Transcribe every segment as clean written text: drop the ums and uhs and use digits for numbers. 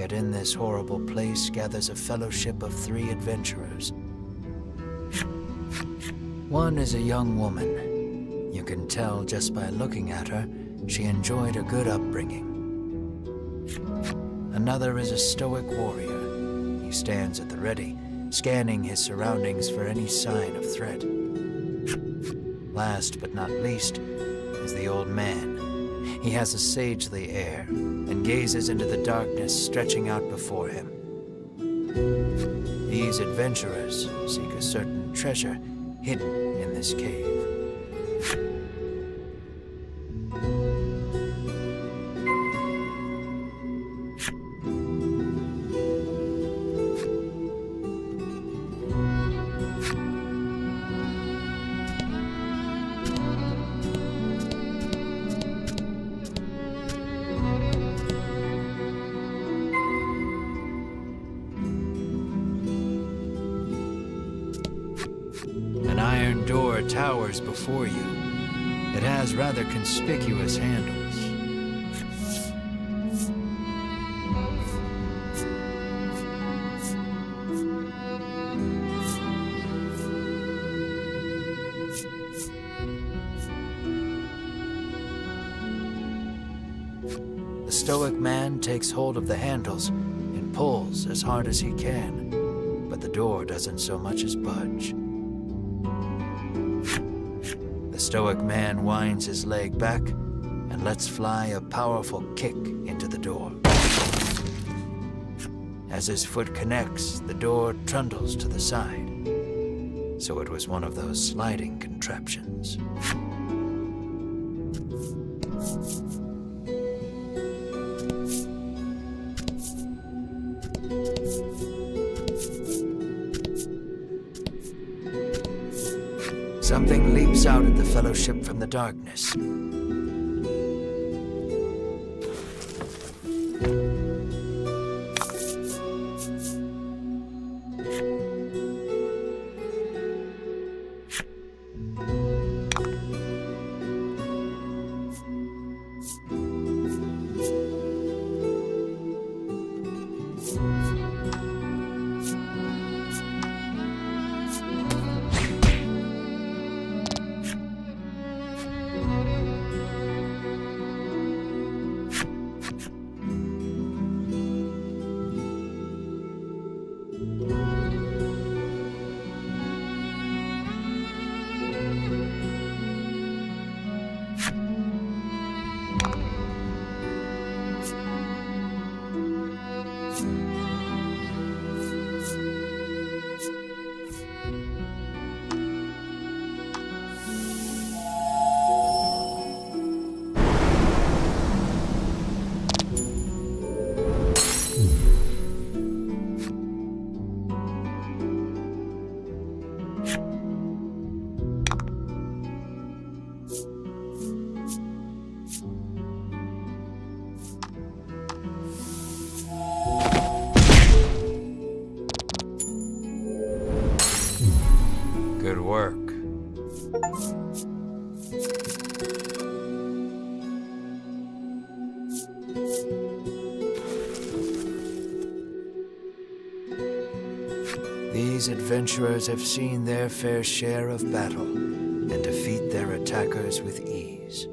Yet in this horrible place gathers a fellowship of 3 adventurers. One is a young woman. You can tell just by looking at her, she enjoyed a good upbringing. Another is a stoic warrior. He stands at the ready, scanning his surroundings for any sign of threat. Last but not least is the old man. He has a sagely air and gazes into the darkness stretching out before him. These adventurers seek a certain treasure hidden in this cave. An iron door towers before you. It has rather conspicuous handles. The stoic man takes hold of the handles and pulls as hard as he can, but the door doesn't so much as budge. The stoic man winds his leg back and lets fly a powerful kick into the door. As his foot connects, the door trundles to the side. So it was one of those sliding contraptions. Something leaps out at the fellowship from the darkness. Good work. These adventurers have seen their fair share of battle and defeat their attackers with ease.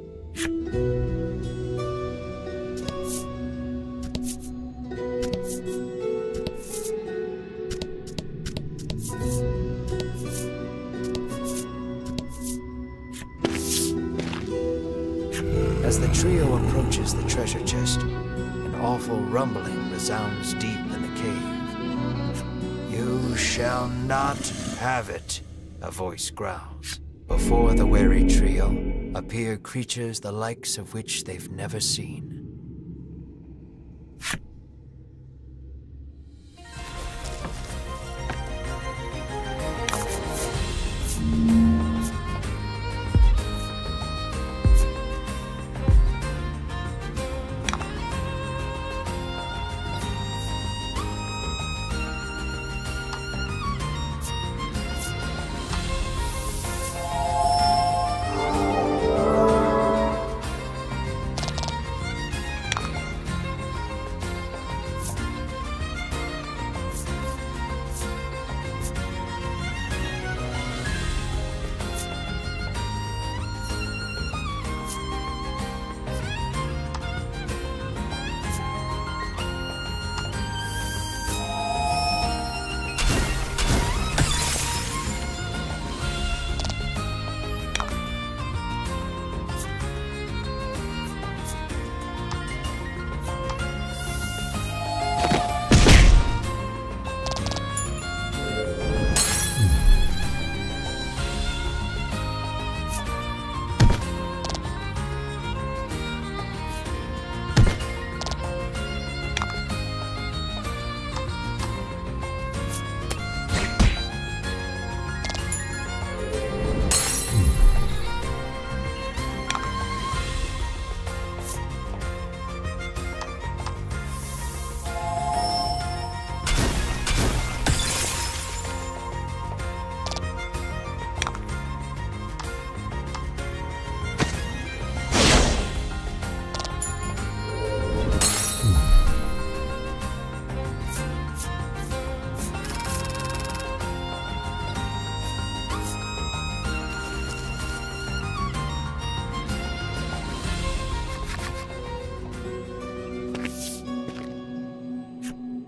As the trio approaches the treasure chest, an awful rumbling resounds deep in the cave. "You shall not have it," a voice growls. Before the wary trio appear creatures the likes of which they've never seen.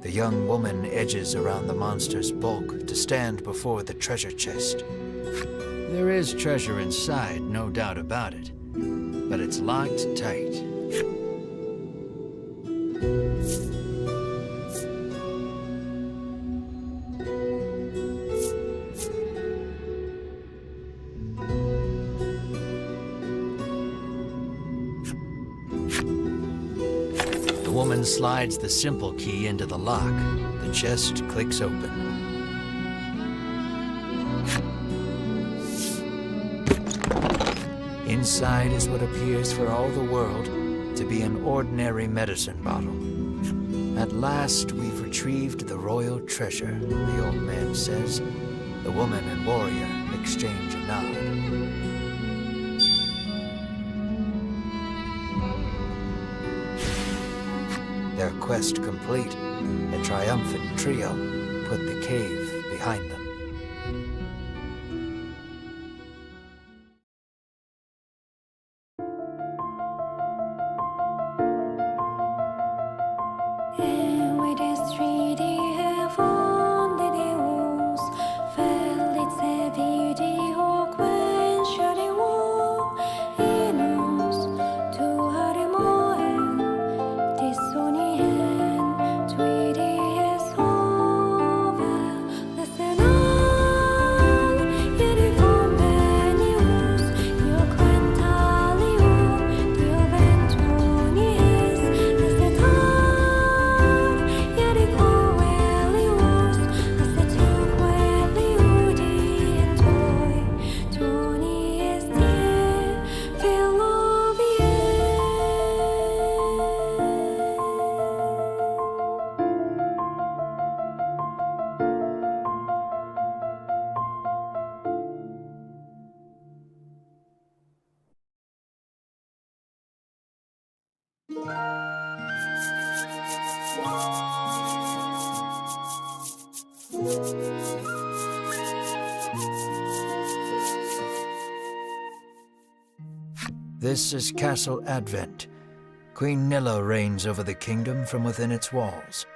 The young woman edges around the monster's bulk to stand before the treasure chest. There is treasure inside, no doubt about it, but it's locked tight. The woman slides the simple key into the lock. The chest clicks open. Inside is what appears for all the world to be an ordinary medicine bottle. At last, we've retrieved the royal treasure, the old man says. The woman and warrior exchange a nod. Their quest complete, the triumphant trio put the cave behind them. With his 3D heaven, det oss väldigt sevidi och quenchade wo inus tu hade moen dissonien 3D is over listen on yedi von venius io quentalio dio ventonies listen on yedi coelius acetum coeliudi and toy Tony is dear Philovia. This is Castle Advent. Queen Nilla reigns over the kingdom from within its walls.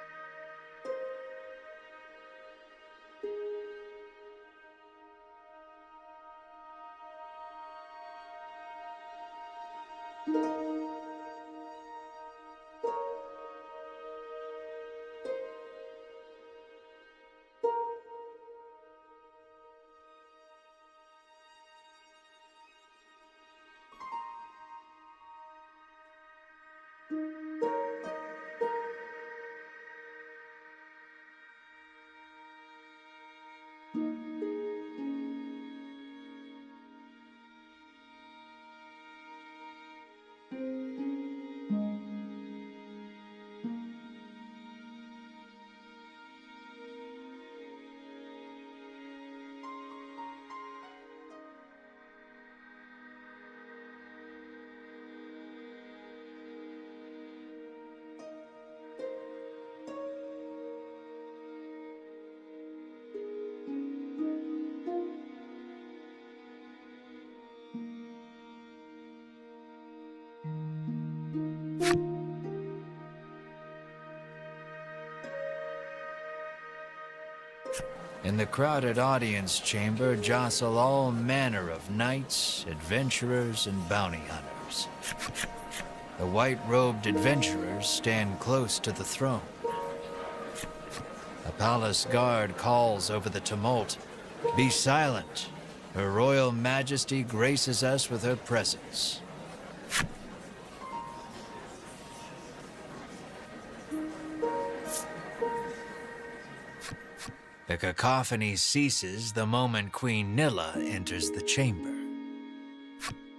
In the crowded audience chamber jostle all manner of knights, adventurers, and bounty hunters. The white-robed adventurers stand close to the throne. A palace guard calls over the tumult, "Be silent. Her Royal Majesty graces us with her presence." The cacophony ceases the moment Queen Nilla enters the chamber.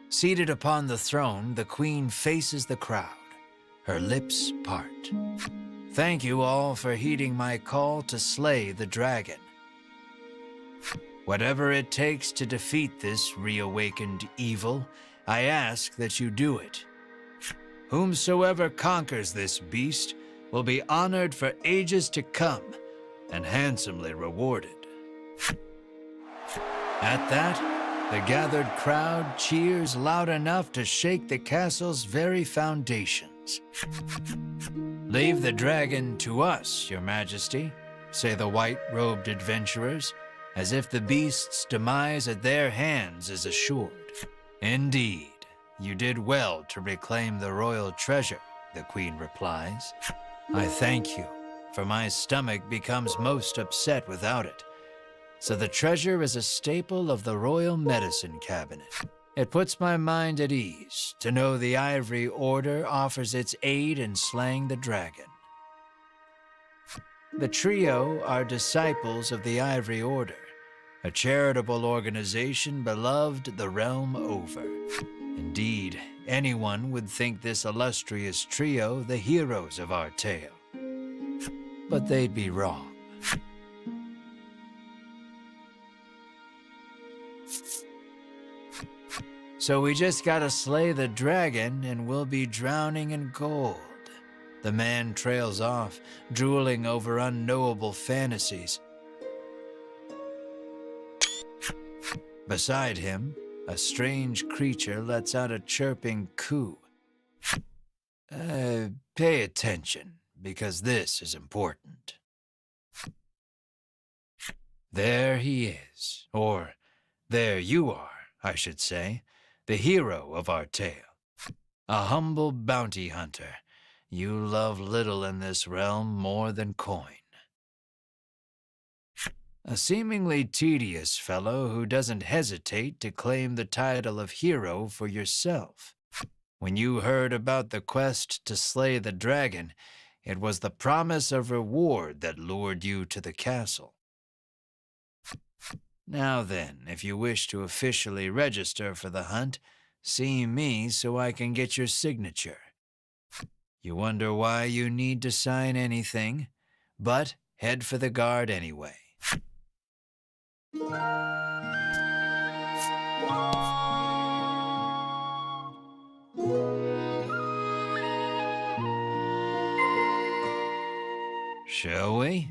Seated upon the throne, the queen faces the crowd. Her lips part. "Thank you all for heeding my call to slay the dragon. Whatever it takes to defeat this reawakened evil, I ask that you do it. Whomsoever conquers this beast will be honored for ages to come and handsomely rewarded." At that, the gathered crowd cheers loud enough to shake the castle's very foundations. hands. Leave the dragon to us, Your Majesty, say the white-robed adventurers, as if the beast's demise at their hands is assured. Indeed, you did well to reclaim the royal treasure, the Queen replies. I thank you, for my stomach becomes most upset without it. So the treasure is a staple of the royal medicine cabinet. It puts my mind at ease to know the Ivory Order offers its aid in slaying the dragon. The trio are disciples of the Ivory Order, a charitable organization beloved the realm over. Indeed, anyone would think this illustrious trio the heroes of our tale. But they'd be wrong. So we just gotta slay the dragon and we'll be drowning in gold. The man trails off, drooling over unknowable fantasies. Beside him, a strange creature lets out a chirping coo. Pay attention, because this is important. There he is, or there you are, I should say, the hero of our tale. A humble bounty hunter. You love little in this realm more than coin. A seemingly tedious fellow who doesn't hesitate to claim the title of hero for yourself. When you heard about the quest to slay the dragon, it was the promise of reward that lured you to the castle. Now then, if you wish to officially register for the hunt, see me so I can get your signature. You wonder why you need to sign anything, but head for the guard anyway. Shall we?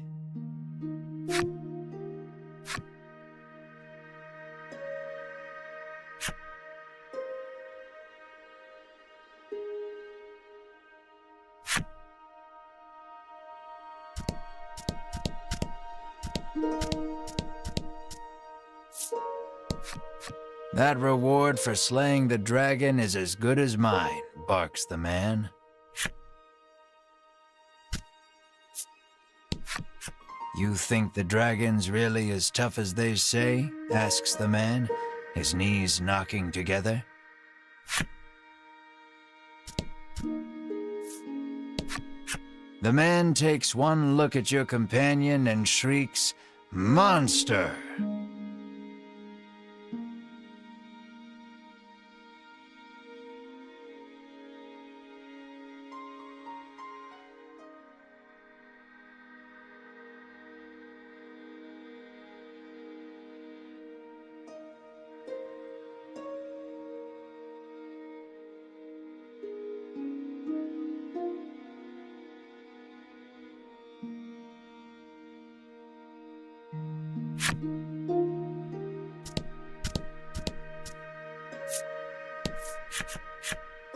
That reward for slaying the dragon is as good as mine, barks the man. You think the dragon's really as tough as they say? Asks the man, his knees knocking together. The man takes one look at your companion and shrieks, "Monster!"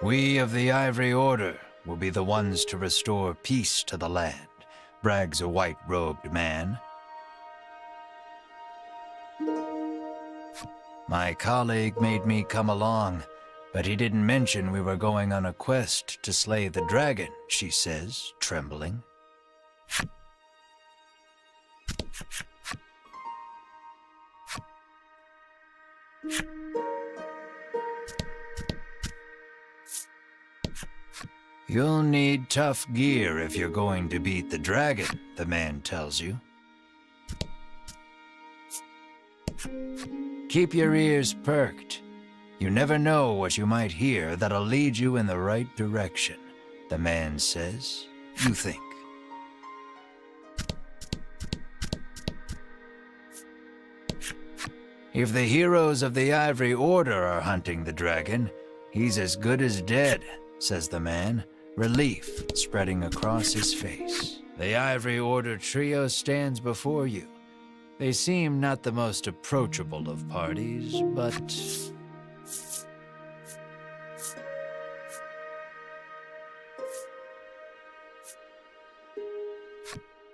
We of the Ivory Order will be the ones to restore peace to the land, brags a white-robed man. My colleague made me come along, but he didn't mention we were going on a quest to slay the dragon, she says, trembling. You'll need tough gear if you're going to beat the dragon, the man tells you. Keep your ears perked. You never know what you might hear that'll lead you in the right direction, the man says. You think. If the heroes of the Ivory Order are hunting the dragon, he's as good as dead, says the man, relief spreading across his face. The Ivory Order trio stands before you. They seem not the most approachable of parties, but...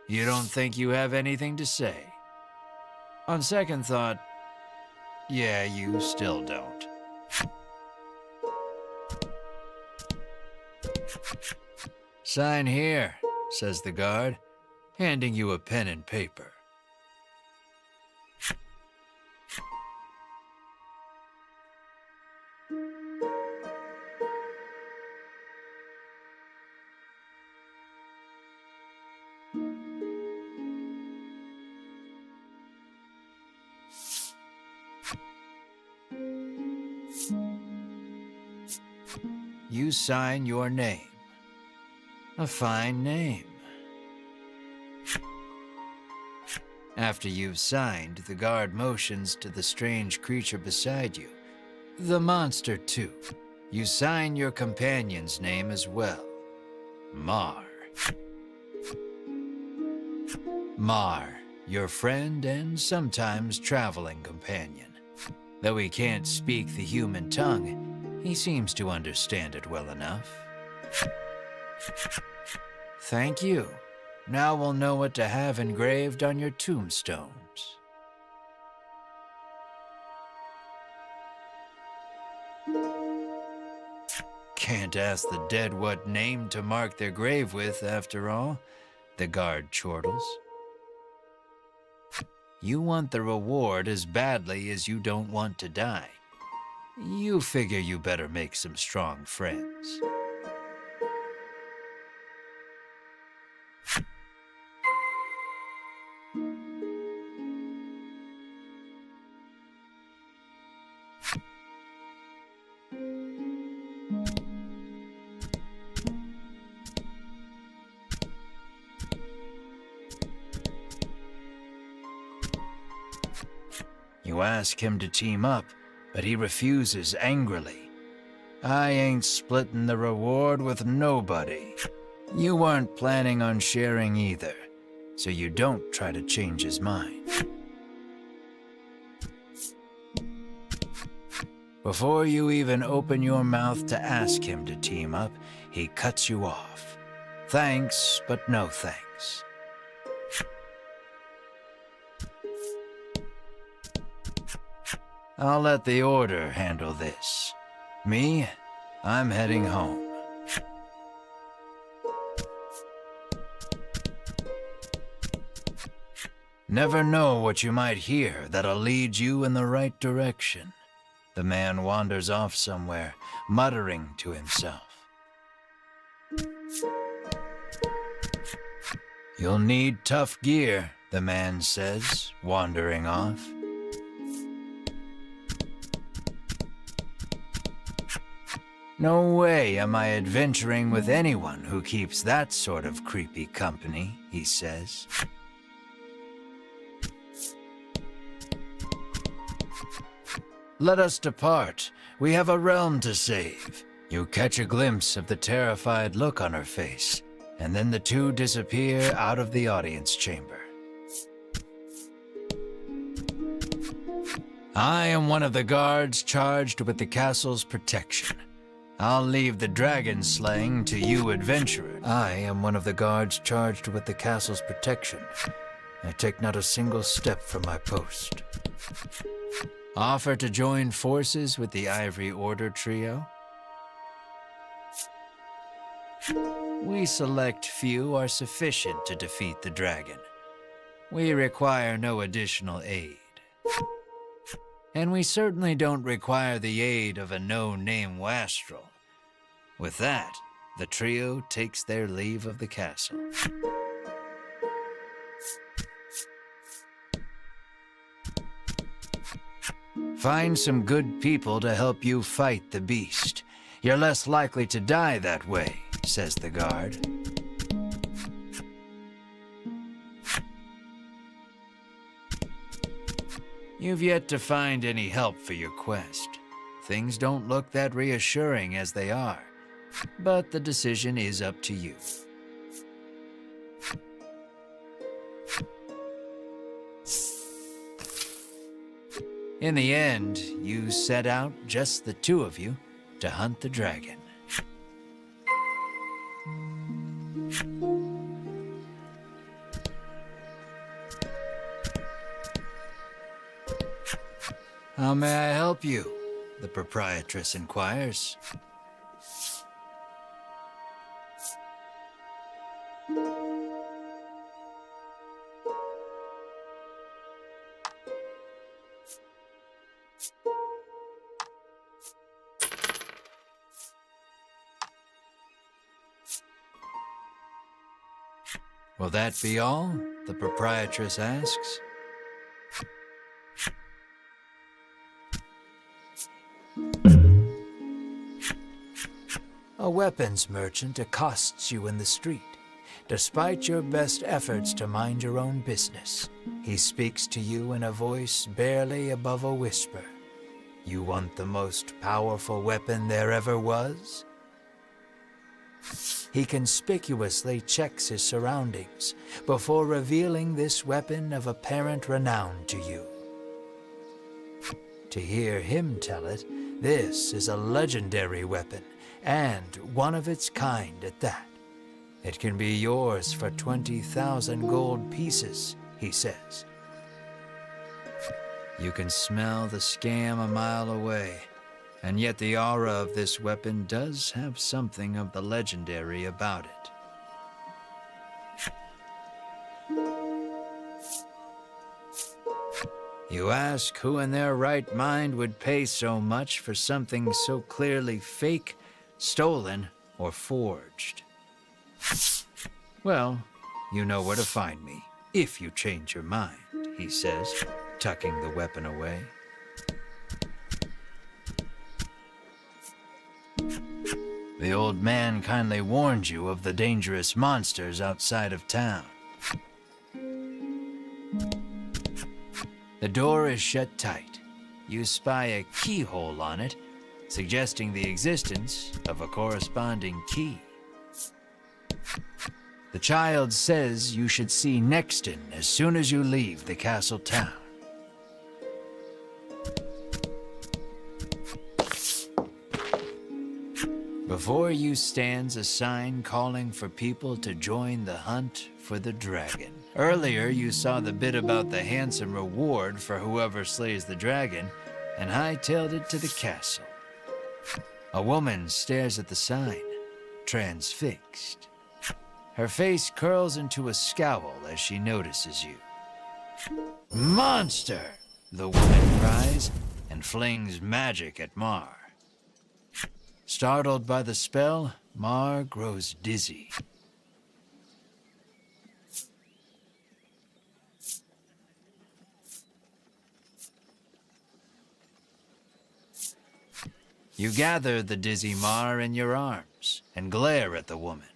You don't think you have anything to say? On second thought, yeah, you still don't. Sign here, says the guard, handing you a pen and paper. You sign your name. A fine name. After you've signed, the guard motions to the strange creature beside you. The monster, too. You sign your companion's name as well. Mar. Mar, your friend and sometimes traveling companion. Though he can't speak the human tongue, he seems to understand it well enough. Thank you. Now we'll know what to have engraved on your tombstones. Can't ask the dead what name to mark their grave with, after all, the guard chortles. You want the reward as badly as you don't want to die. You figure you better make some strong friends. You ask him to team up, but he refuses angrily. I ain't splitting the reward with nobody. You weren't planning on sharing either, so you don't try to change his mind. Before you even open your mouth to ask him to team up, he cuts you off. Thanks, but no thanks. I'll let the Order handle this. Me, I'm heading home. Never know what you might hear that'll lead you in the right direction. The man wanders off somewhere, muttering to himself. You'll need tough gear, the man says, wandering off. No way am I adventuring with anyone who keeps that sort of creepy company, he says. Let us depart. We have a realm to save. You catch a glimpse of the terrified look on her face, and then the two disappear out of the audience chamber. I am one of the guards charged with the castle's protection. I'll leave the dragon slaying to you, adventurer. I am one of the guards charged with the castle's protection. I take not a single step from my post. Offer to join forces with the Ivory Order trio? We select few are sufficient to defeat the dragon. We require no additional aid. And we certainly don't require the aid of a no-name wastrel. With that, the trio takes their leave of the castle. Find some good people to help you fight the beast. You're less likely to die that way, says the guard. You've yet to find any help for your quest. Things don't look that reassuring as they are, but the decision is up to you. In the end, you set out, just the two of you, to hunt the dragon. How may I help you? The proprietress inquires. Will that be all? The proprietress asks. A weapons merchant accosts you in the street. Despite your best efforts to mind your own business, he speaks to you in a voice barely above a whisper. You want the most powerful weapon there ever was? He conspicuously checks his surroundings before revealing this weapon of apparent renown to you. To hear him tell it, this is a legendary weapon, and one of its kind at that. It can be yours for 20,000 gold pieces, he says. You can smell the scam a mile away, and yet the aura of this weapon does have something of the legendary about it. You ask who in their right mind would pay so much for something so clearly fake, stolen, or forged. Well, you know where to find me, if you change your mind, he says, tucking the weapon away. The old man kindly warned you of the dangerous monsters outside of town. The door is shut tight. You spy a keyhole on it, suggesting the existence of a corresponding key. The child says you should see Nexton as soon as you leave the castle town. Before you stands a sign calling for people to join the hunt for the dragon. Earlier, you saw the bit about the handsome reward for whoever slays the dragon, and hightailed it to the castle. A woman stares at the sign, transfixed. Her face curls into a scowl as she notices you. "Monster!" the woman cries, and flings magic at Mar. Startled by the spell, Mar grows dizzy. You gather the dizzy Mar in your arms and glare at the woman.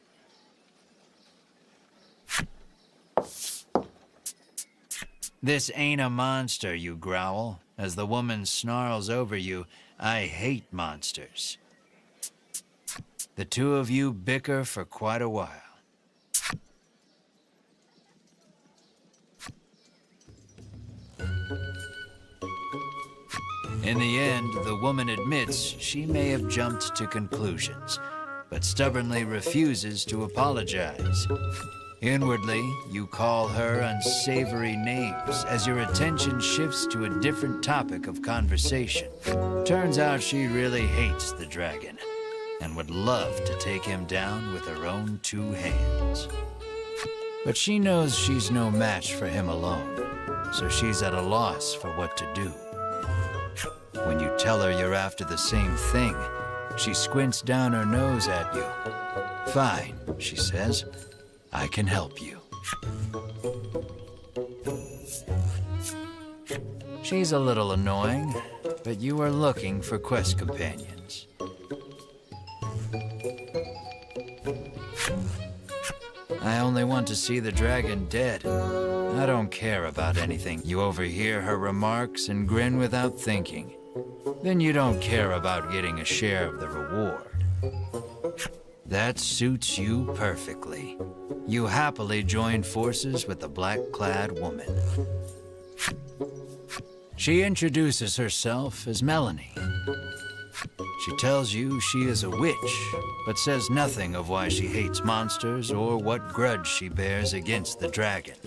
"This ain't a monster," you growl, as the woman snarls over you, "I hate monsters." The two of you bicker for quite a while. In the end, the woman admits she may have jumped to conclusions, but stubbornly refuses to apologize. Inwardly, you call her unsavory names as your attention shifts to a different topic of conversation. Turns out she really hates the dragon and would love to take him down with her own two hands. But she knows she's no match for him alone, so she's at a loss for what to do. When you tell her you're after the same thing, she squints down her nose at you. "Fine," she says. "I can help you." She's a little annoying, but you are looking for quest companions. "I only want to see the dragon dead. I don't care about anything." You overhear her remarks and grin without thinking. Then you don't care about getting a share of the reward. That suits you perfectly. You happily join forces with the black-clad woman. She introduces herself as Melanie. She tells you she is a witch, but says nothing of why she hates monsters or what grudge she bears against the dragon.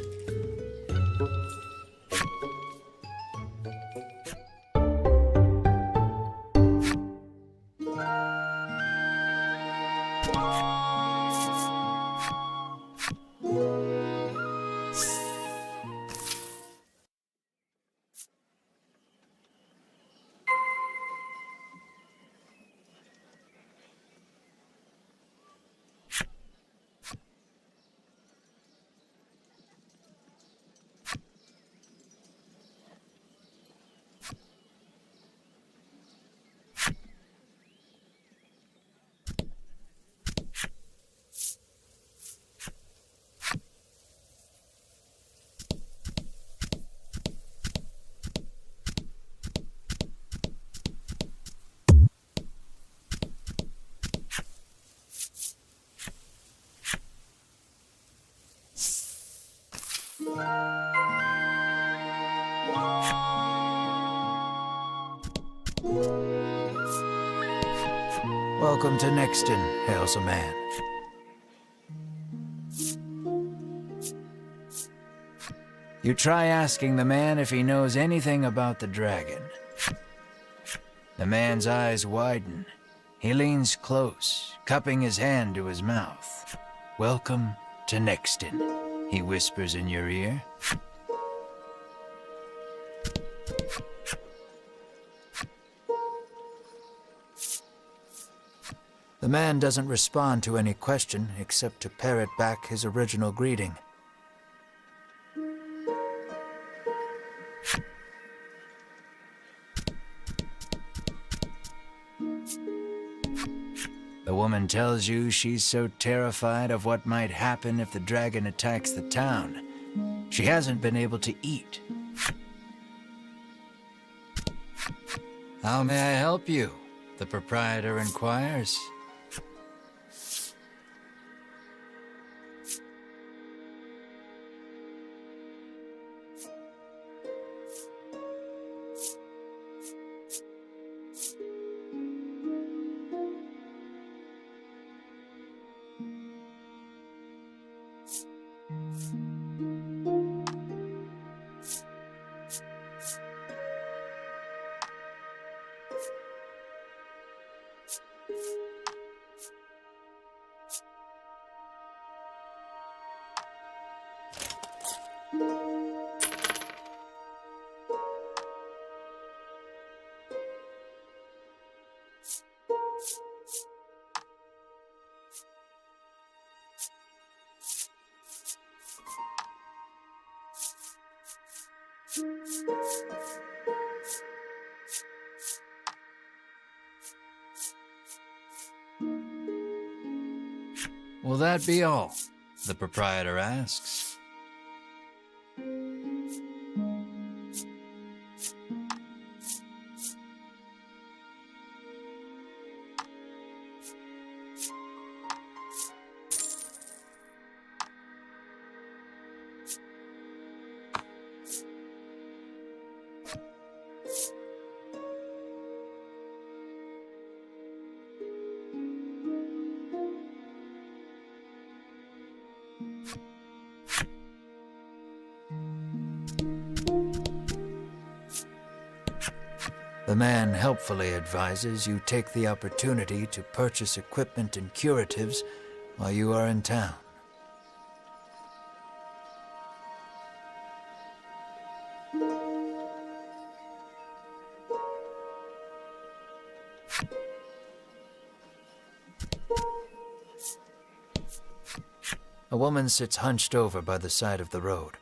Welcome to Nexton, hails a man. You try asking the man if he knows anything about the dragon. The man's eyes widen. He leans close, cupping his hand to his mouth. Welcome to Nexton, he whispers in your ear. The man doesn't respond to any question except to parrot back his original greeting. The woman tells you she's so terrified of what might happen if the dragon attacks the town. She hasn't been able to eat. How may I help you? The proprietor inquires. Will that be all? The proprietor asks. The man helpfully advises you take the opportunity to purchase equipment and curatives while you are in town. A woman sits hunched over by the side of the road.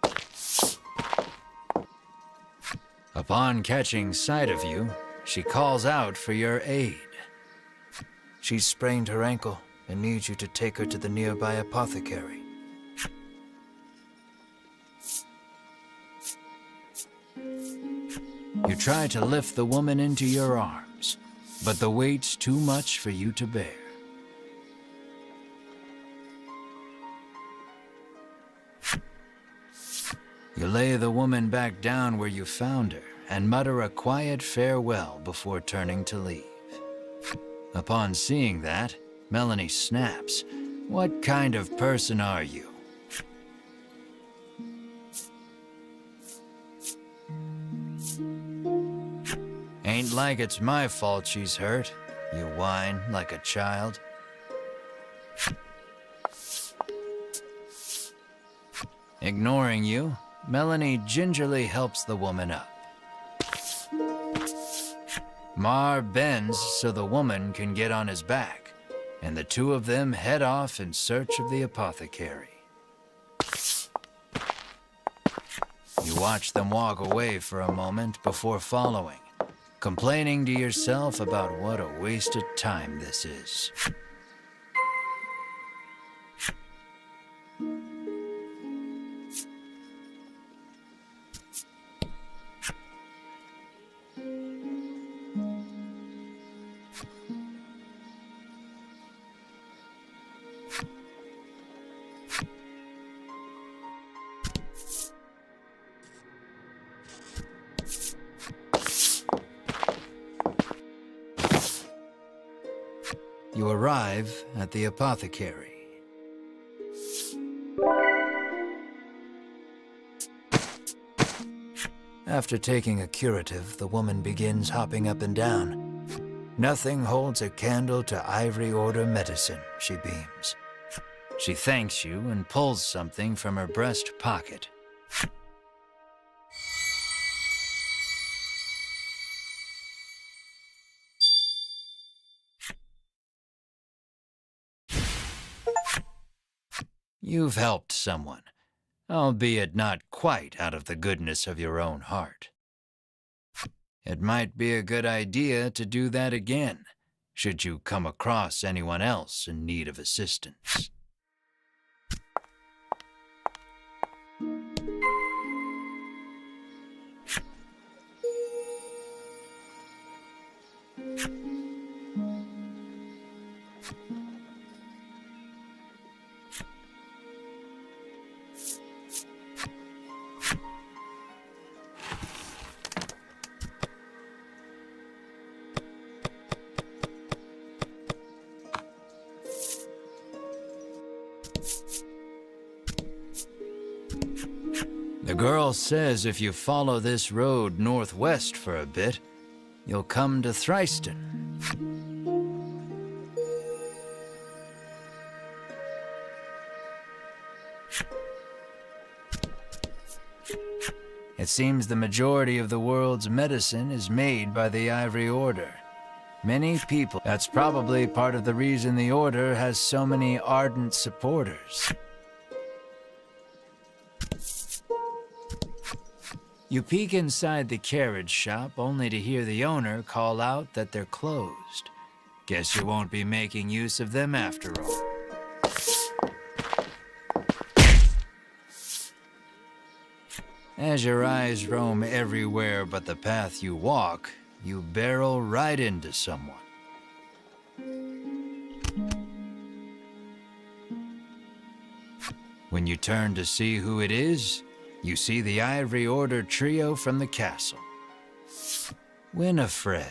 Upon catching sight of you, she calls out for your aid. She's sprained her ankle and needs you to take her to the nearby apothecary. You try to lift the woman into your arms, but the weight's too much for you to bear. You lay the woman back down where you found her and mutter a quiet farewell before turning to leave. Upon seeing that, Melanie snaps. What kind of person are you? Ain't like it's my fault she's hurt, you whine like a child. Ignoring you, Melanie gingerly helps the woman up. Mar bends so the woman can get on his back, and the two of them head off in search of the apothecary. You watch them walk away for a moment before following, complaining to yourself about what a waste of time this is. You arrive at the apothecary. After taking a curative, the woman begins hopping up and down. Nothing holds a candle to Ivory Order medicine, she beams. She thanks you and pulls something from her breast pocket. You've helped someone, albeit not quite out of the goodness of your own heart. It might be a good idea to do that again, should you come across anyone else in need of assistance. The girl says if you follow this road northwest for a bit, you'll come to Thriston. It seems the majority of the world's medicine is made by the Ivory Order. Many people. That's probably part of the reason the Order has so many ardent supporters. You peek inside the carriage shop only to hear the owner call out that they're closed. Guess you won't be making use of them after all. As your eyes roam everywhere but the path you walk, you barrel right into someone. When you turn to see who it is, you see the Ivory Order trio from the castle. Winifred,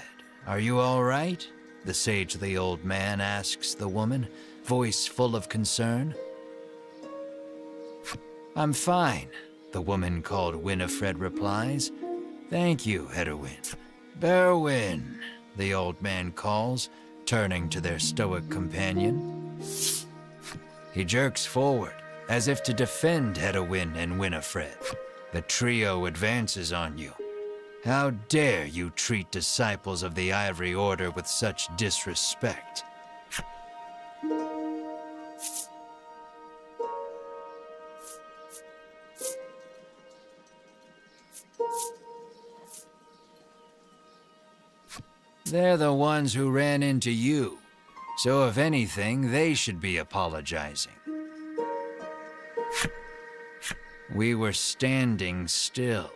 are you all right? The sagely old man asks the woman, voice full of concern. I'm fine, the woman called Winifred replies. Thank you, Hedwyn. Berwin, the old man calls, turning to their stoic companion. He jerks forward, as if to defend Hedwyn and Winifred. The trio advances on you. How dare you treat disciples of the Ivory Order with such disrespect? They're the ones who ran into you, so if anything, they should be apologizing. We were standing still,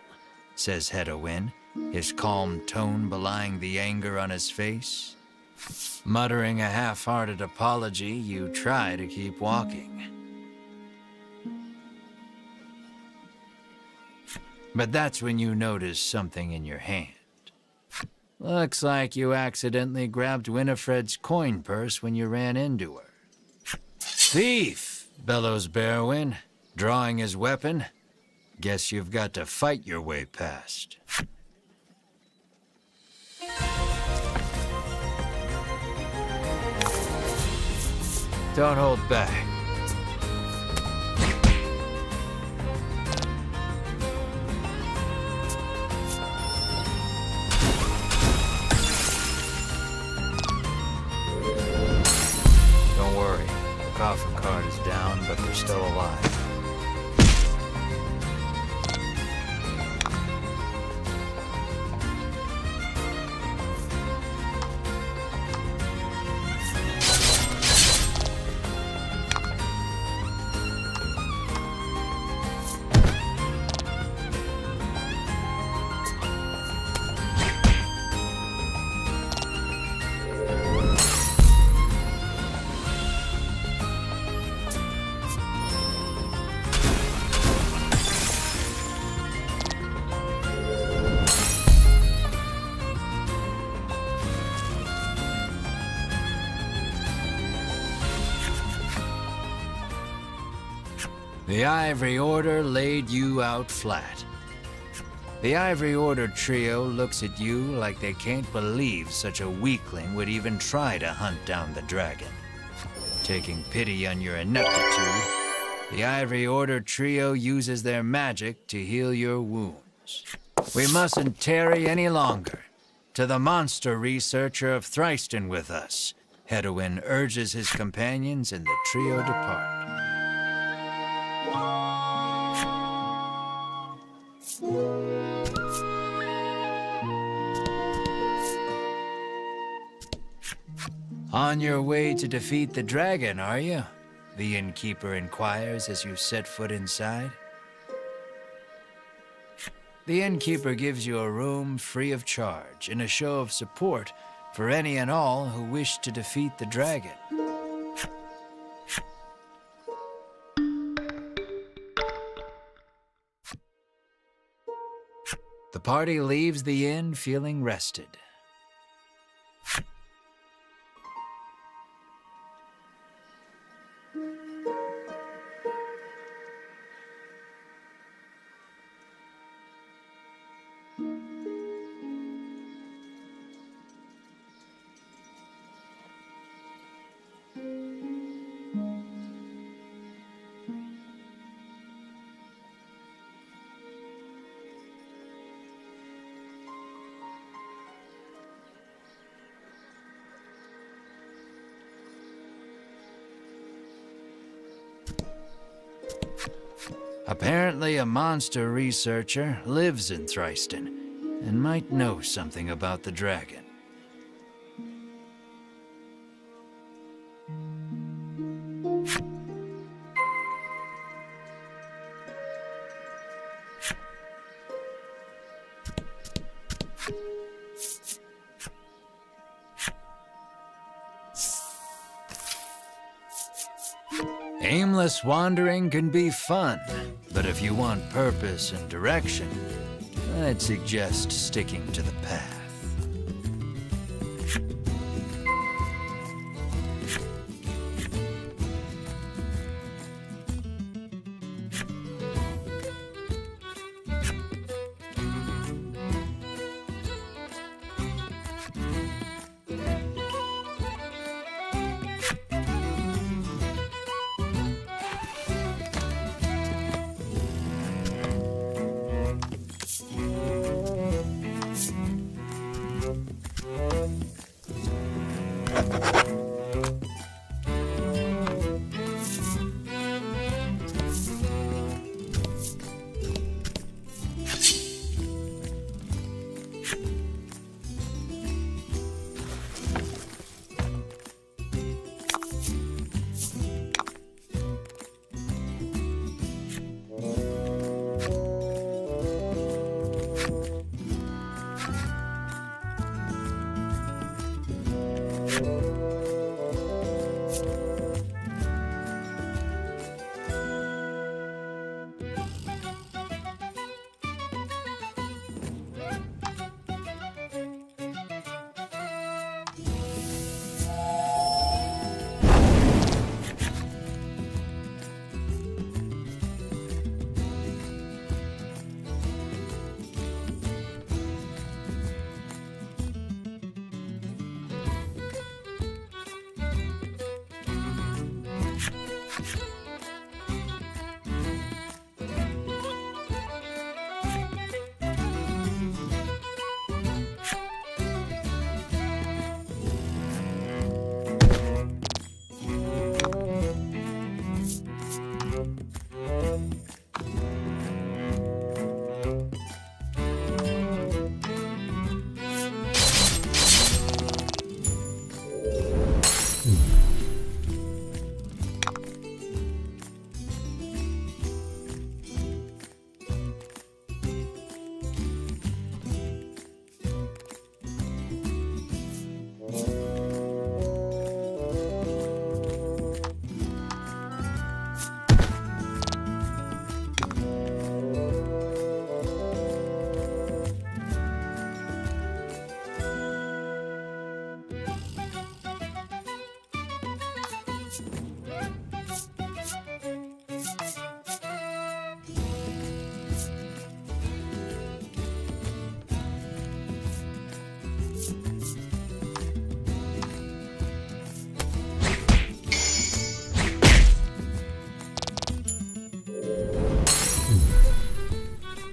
says Hedwyn, his calm tone belying the anger on his face. Muttering a half-hearted apology, you try to keep walking. But that's when you notice something in your hand. Looks like you accidentally grabbed Winifred's coin purse when you ran into her. Thief, bellows Berwin, drawing his weapon. Guess you've got to fight your way past. Don't hold back. Don't worry, the coffin cart is down, but they're still alive. The Ivory Order laid you out flat. The Ivory Order trio looks at you like they can't believe such a weakling would even try to hunt down the dragon. Taking pity on your ineptitude, the Ivory Order trio uses their magic to heal your wounds. We mustn't tarry any longer. To the monster researcher of Thriston with us, Hedwyn urges his companions and the trio depart. On your way to defeat the dragon, are you? The innkeeper inquires as you set foot inside. The innkeeper gives you a room free of charge in a show of support for any and all who wish to defeat the dragon. The party leaves the inn feeling rested. Apparently, a monster researcher lives in Thriston and might know something about the dragon. Aimless wandering can be fun, but if you want purpose and direction, I'd suggest sticking to the path.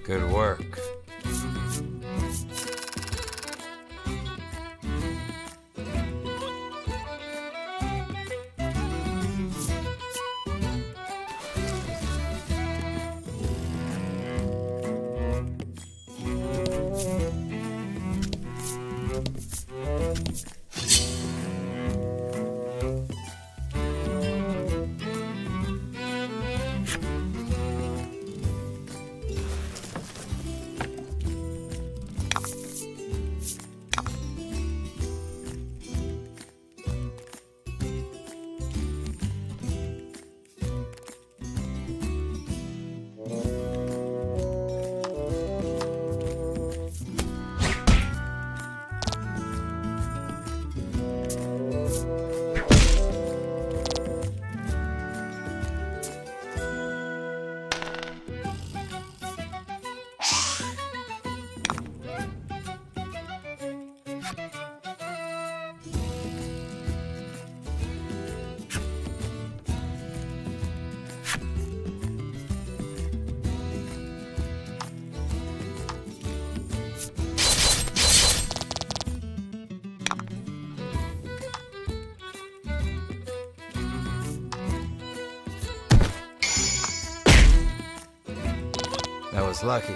Good work. That was lucky.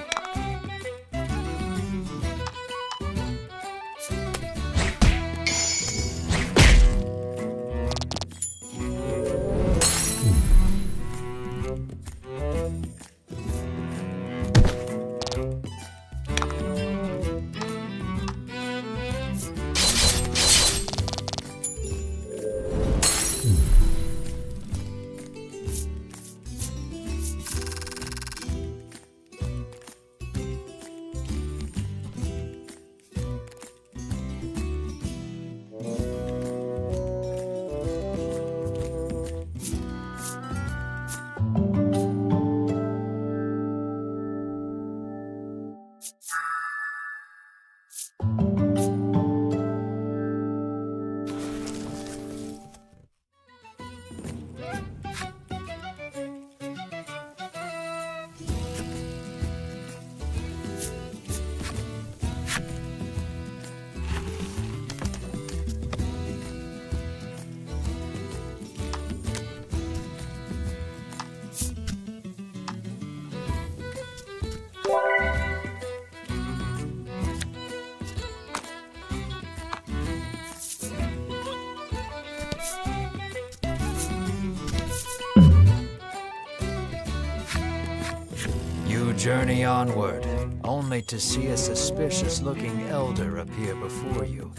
You journey onward, only to see a suspicious-looking elder appear before you.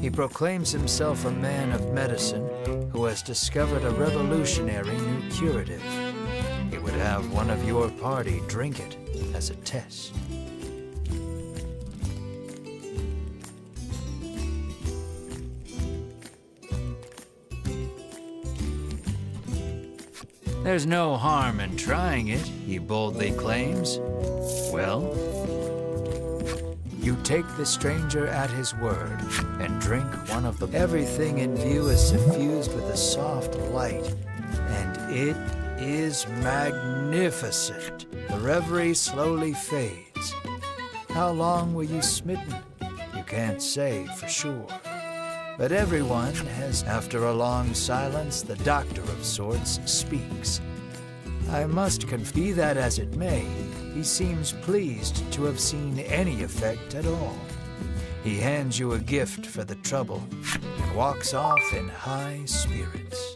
He proclaims himself a man of medicine who has discovered a revolutionary new curative. He would have one of your party drink it as a test. There's no harm in trying it, he boldly claims. Well, you take the stranger at his word and drink one of the... Everything in view is suffused with a soft light, and it is magnificent. The reverie slowly fades. How long were you smitten? You can't say for sure. But everyone has, after a long silence, the doctor of sorts speaks. I must be that as it may, he seems pleased to have seen any effect at all. He hands you a gift for the trouble and walks off in high spirits.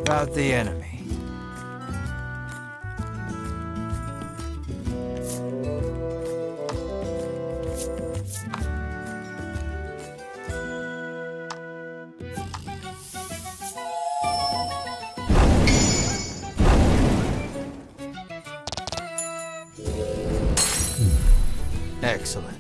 About the enemy. Excellent.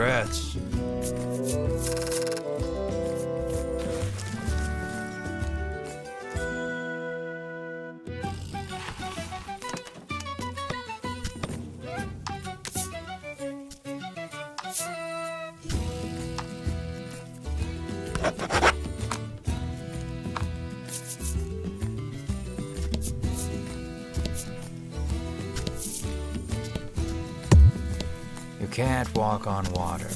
Congrats. You can't walk on water.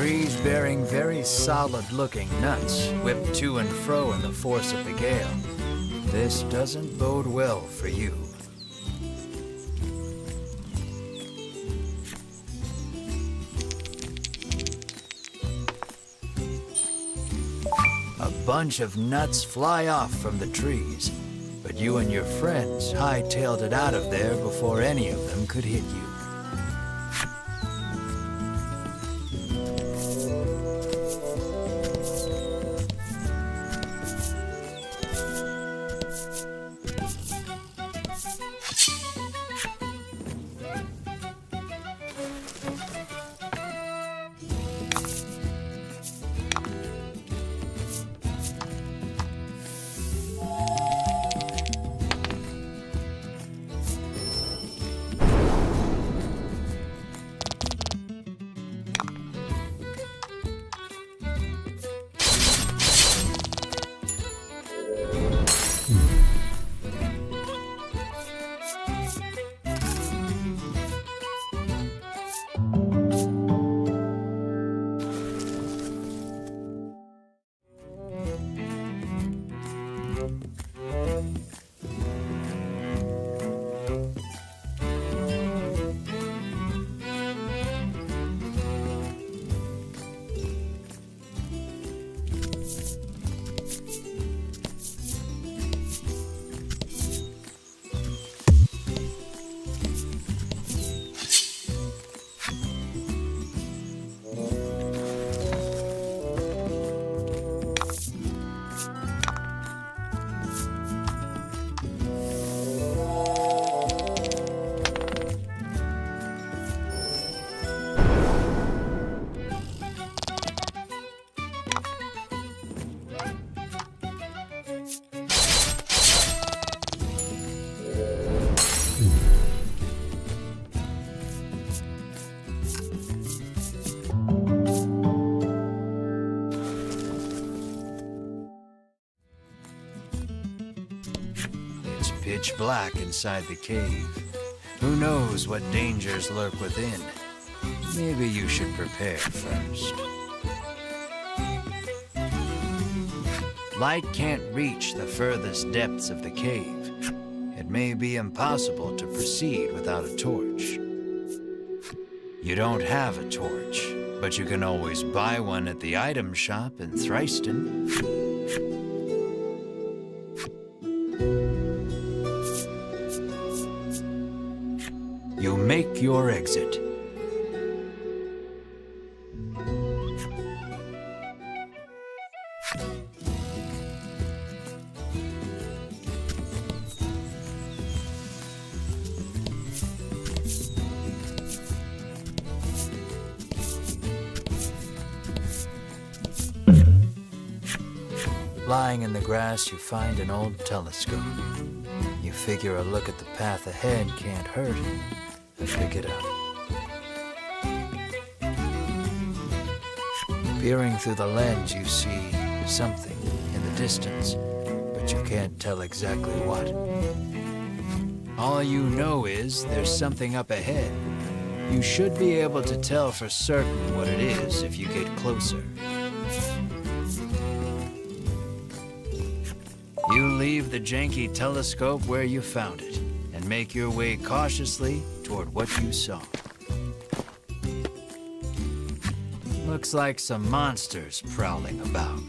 Trees bearing very solid-looking nuts whip to and fro in the force of the gale. This doesn't bode well for you. A bunch of nuts fly off from the trees, but you and your friends hightailed it out of there before any of them could hit you. Pitch black inside the cave. Who knows what dangers lurk within? Maybe you should prepare first. Light can't reach the furthest depths of the cave. It may be impossible to proceed without a torch. You don't have a torch, but you can always buy one at the item shop in Thriston. You make your exit. Lying in the grass, you find an old telescope. You figure a look at the path ahead can't hurt, and pick it up. Peering through the lens, you see something in the distance, but you can't tell exactly what. All you know is there's something up ahead. You should be able to tell for certain what it is if you get closer. You leave the janky telescope where you found it and make your way cautiously toward what you saw. Looks like some monsters prowling about.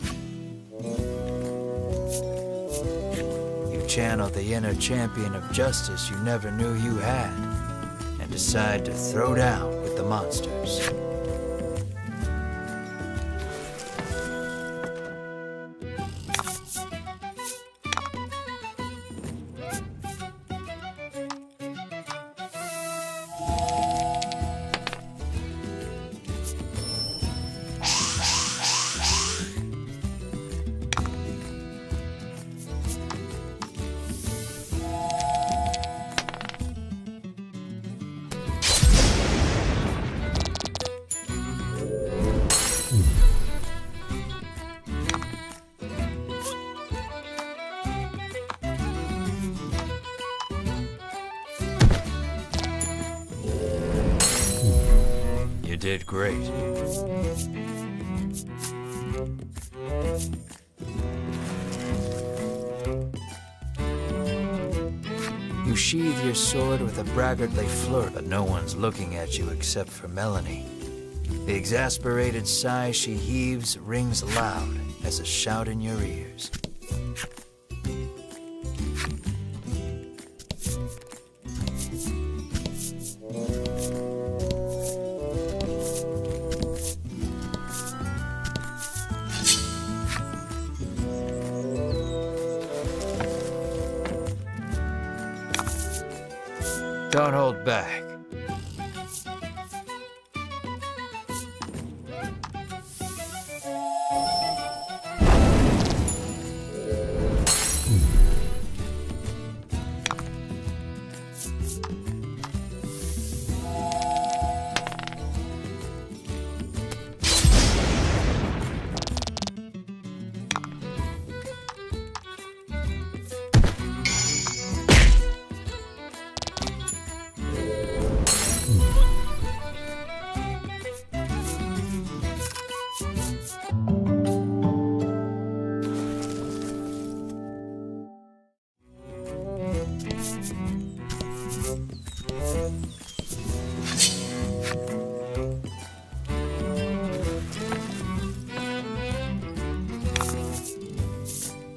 You channel the inner champion of justice you never knew you had and decide to throw down with the monsters. You did great. You sheathe your sword with a braggartly flirt, but no one's looking at you except for Melanie. The exasperated sigh she heaves rings loud as a shout in your ears. Don't hold back.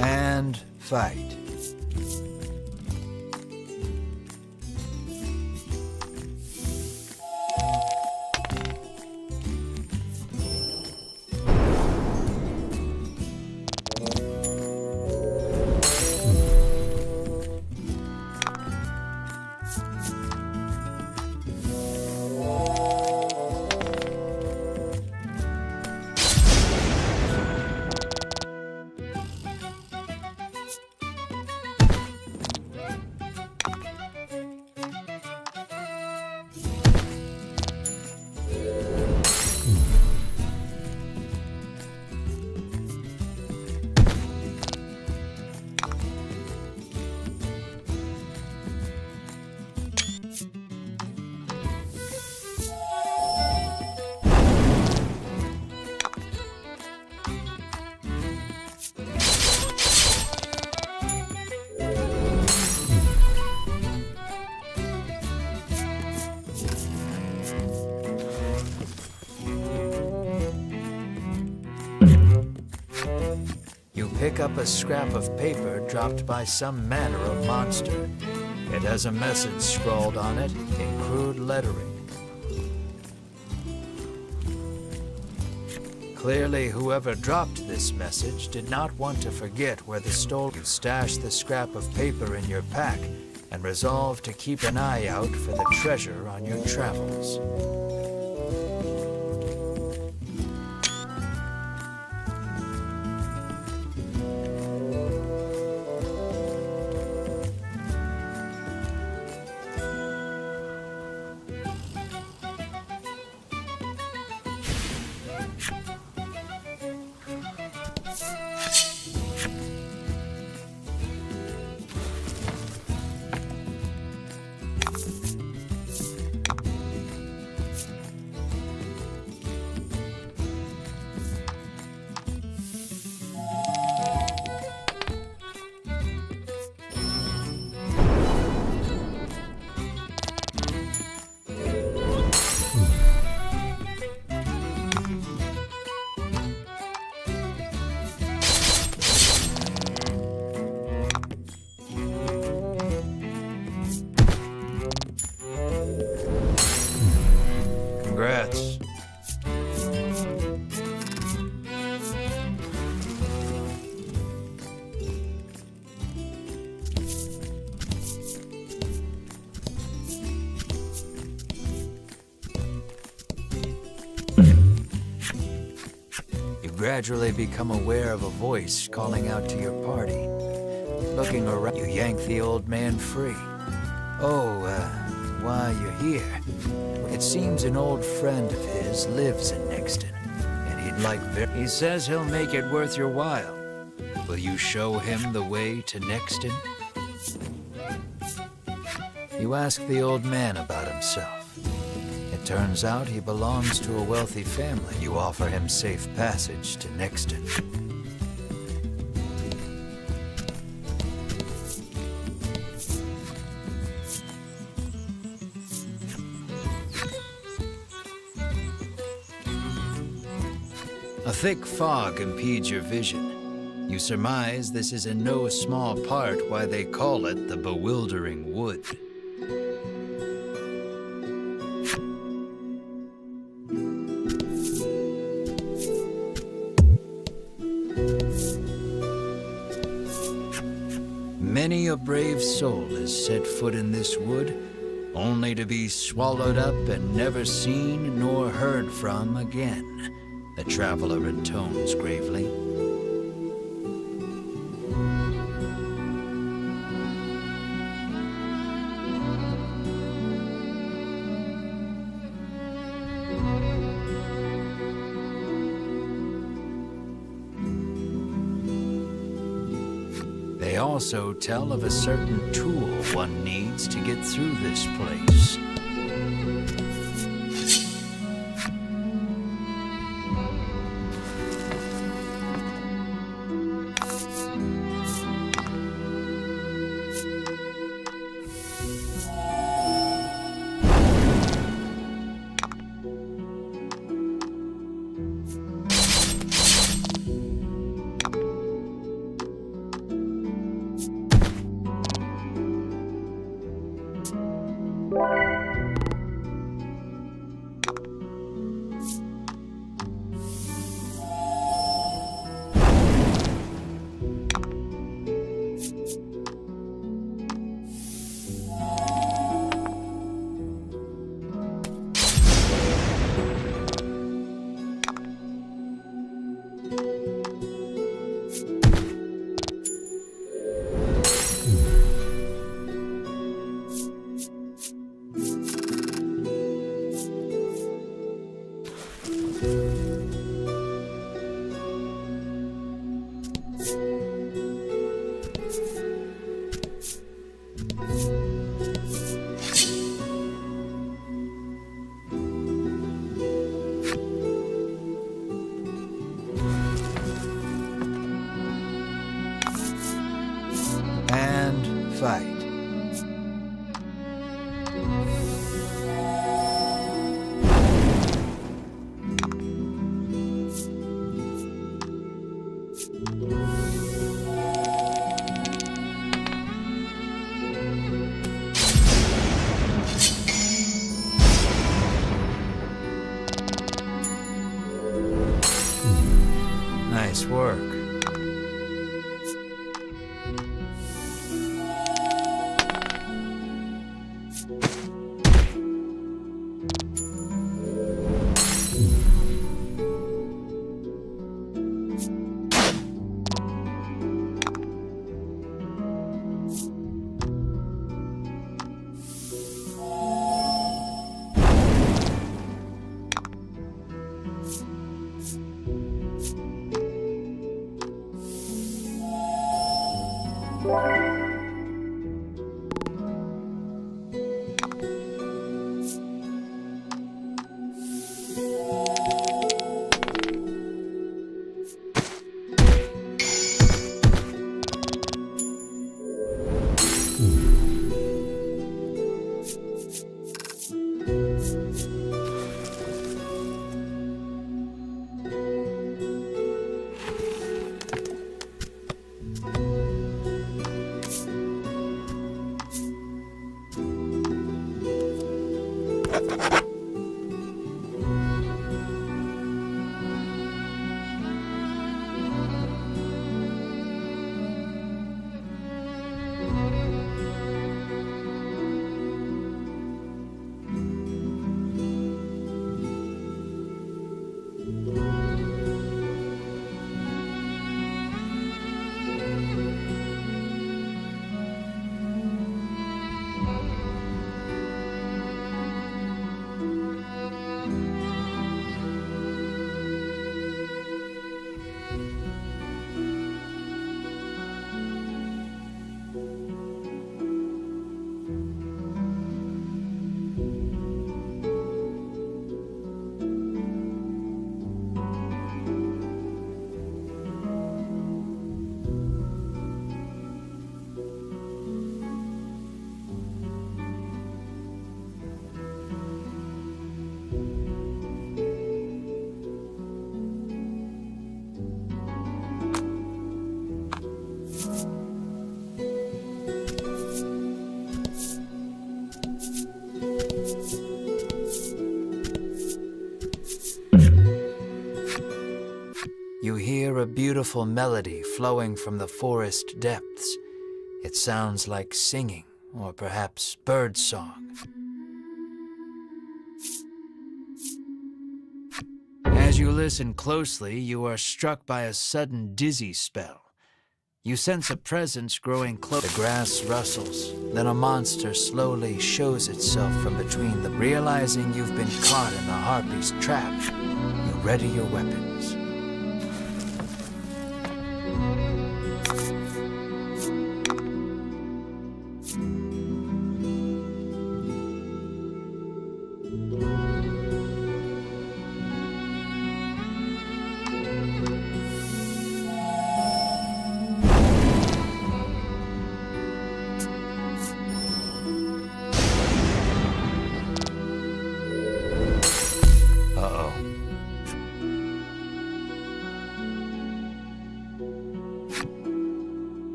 And fight. You pick up a scrap of paper dropped by some manner of monster. It has a message scrawled on it in crude lettering. Clearly, whoever dropped this message did not want to forget where the you stashed the scrap of paper in your pack and resolved to keep an eye out for the treasure on your travels. Congrats. You gradually become aware of a voice calling out to your party. Looking around, you yank the old man free. Why, you're here. It seems an old friend of his lives in Nexton, and he'd like he says he'll make it worth your while. Will you show him the way to Nexton? You ask the old man about himself. It Turns out he belongs to a wealthy family. You offer him safe passage to Nixton. A thick fog impedes your vision. You surmise this is in no small part why they call it the Bewildering Wood. Many a brave soul has set foot in this wood, only to be swallowed up and never seen nor heard from again, the traveler intones gravely. They also tell of a certain tool one needs to get through this place. And fight. Nice work. You hear a beautiful melody flowing from the forest depths. It sounds like singing, or perhaps birdsong. As you listen closely, you are struck by a sudden dizzy spell. You sense a presence growing close. The grass rustles, then a monster slowly shows itself from between them. Realizing you've been caught in the harpy's trap, you ready your weapons.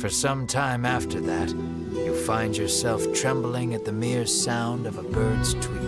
For some time after that, you find yourself trembling at the mere sound of a bird's tweet.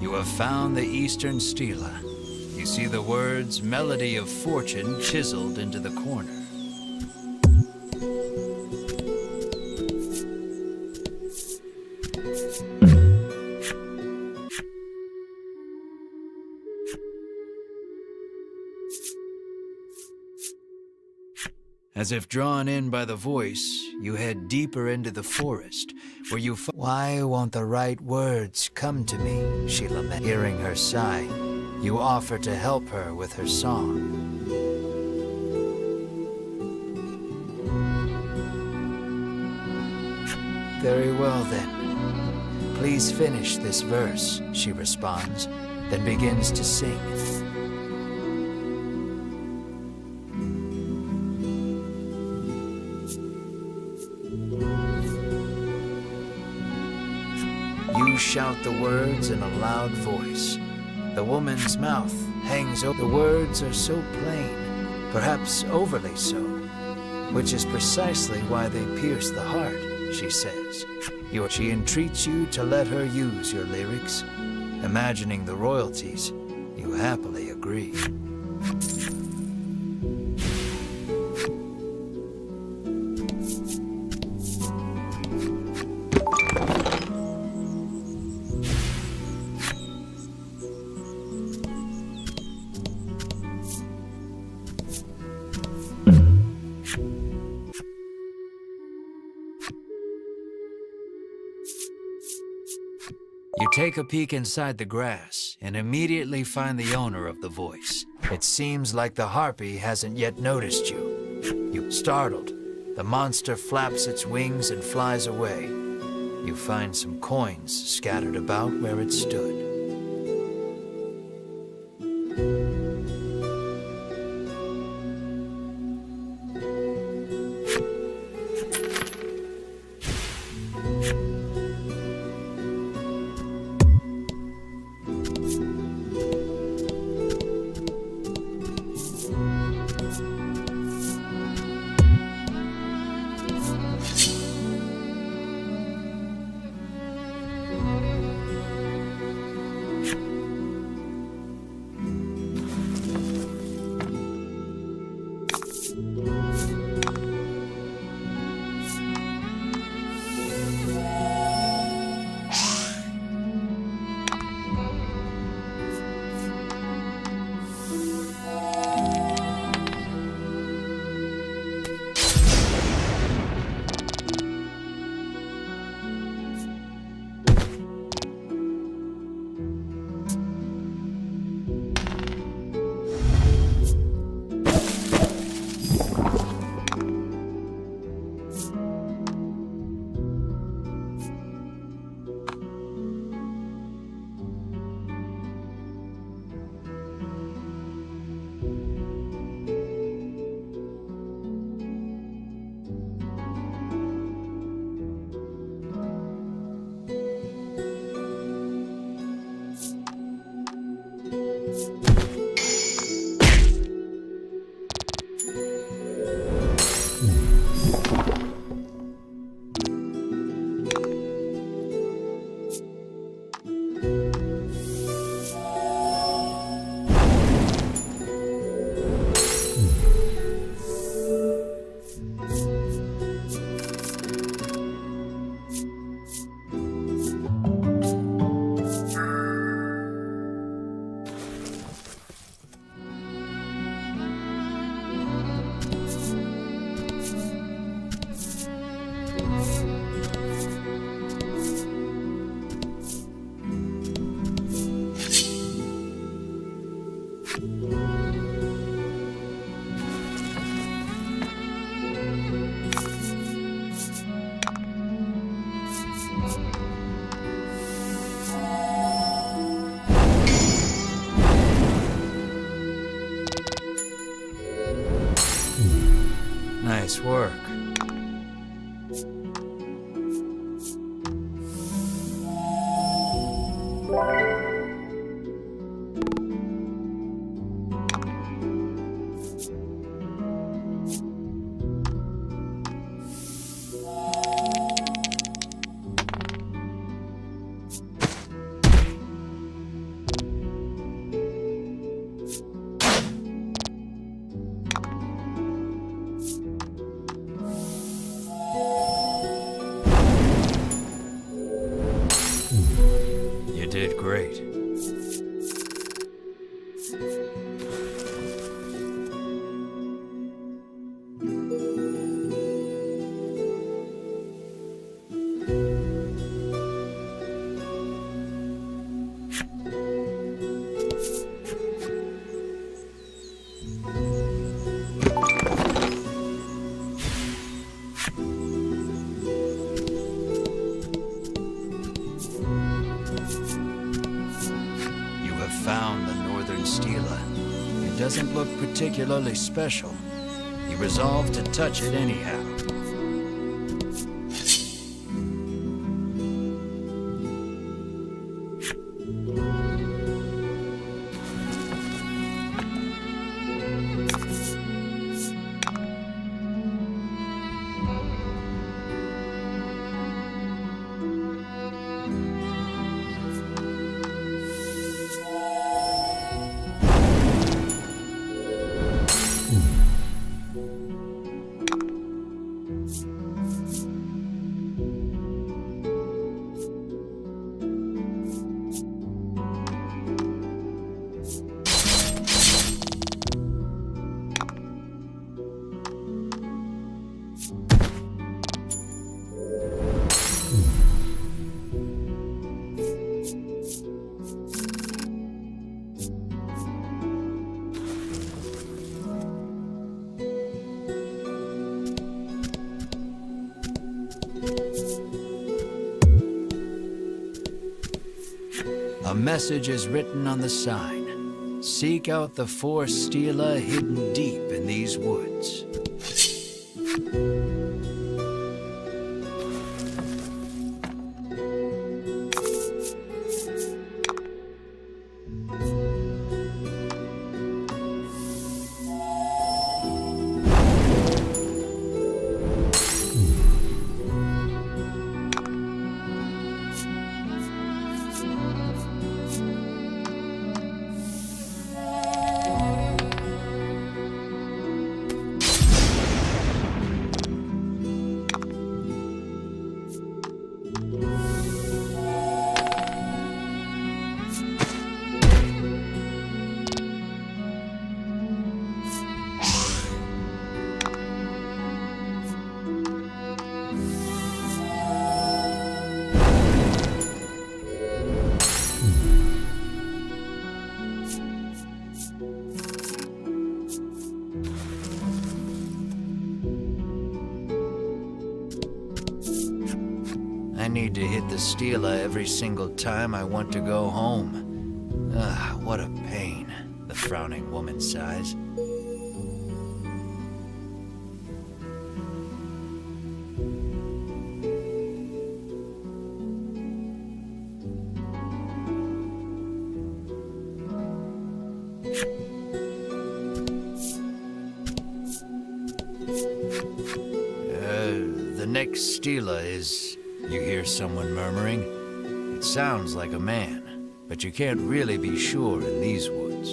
You have found the Eastern Stela. You see the words Melody of Fortune chiseled into the corner. As if drawn in by the voice, you head deeper into the forest, where you Why won't the right words come to me? She laments. Hearing her sigh, you offer to help her with her song. Very well then. Please finish this verse, she responds, then begins to sing. You shout the words in a loud voice. The woman's mouth hangs over. The words are so plain, perhaps overly so, which is precisely why they pierce the heart, she says. She entreats you to let her use your lyrics. Imagining the royalties, you happily agree. You take a peek inside the grass and immediately find the owner of the voice. It seems like the harpy hasn't yet noticed you. Startled, the monster flaps its wings and flies away. You find some coins scattered about where it stood. Nice work. You did great. doesn't look particularly special, he resolved to touch it anyhow. A message is written on the sign. Seek out the 4 stela hidden deep in these woods. I need to hit the stela every single time I want to go home. Ah, what a pain, the frowning woman sighs. The next stela is... You hear someone murmuring? It sounds like a man, but you can't really be sure in these woods.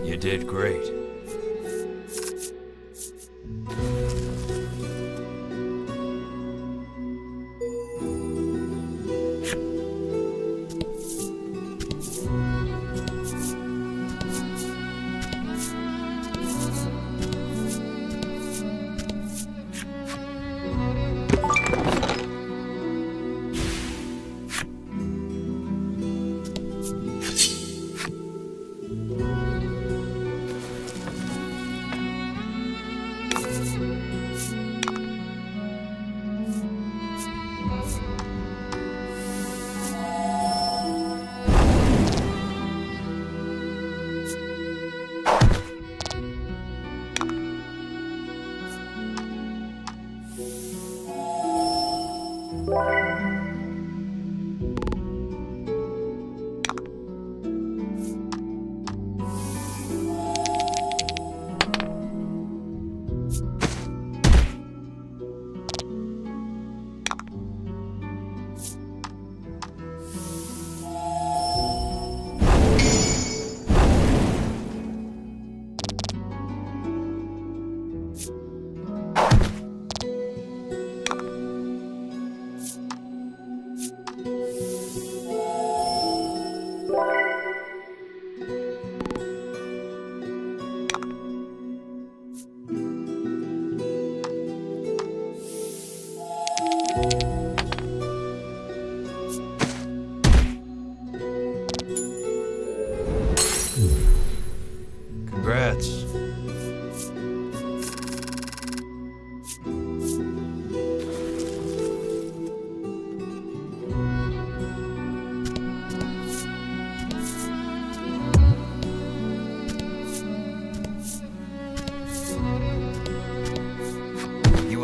You did great.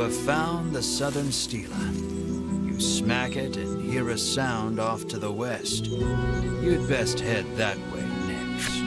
have found the southern stela. You smack it and hear a sound off to the west. You'd best head that way next.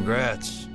Congrats.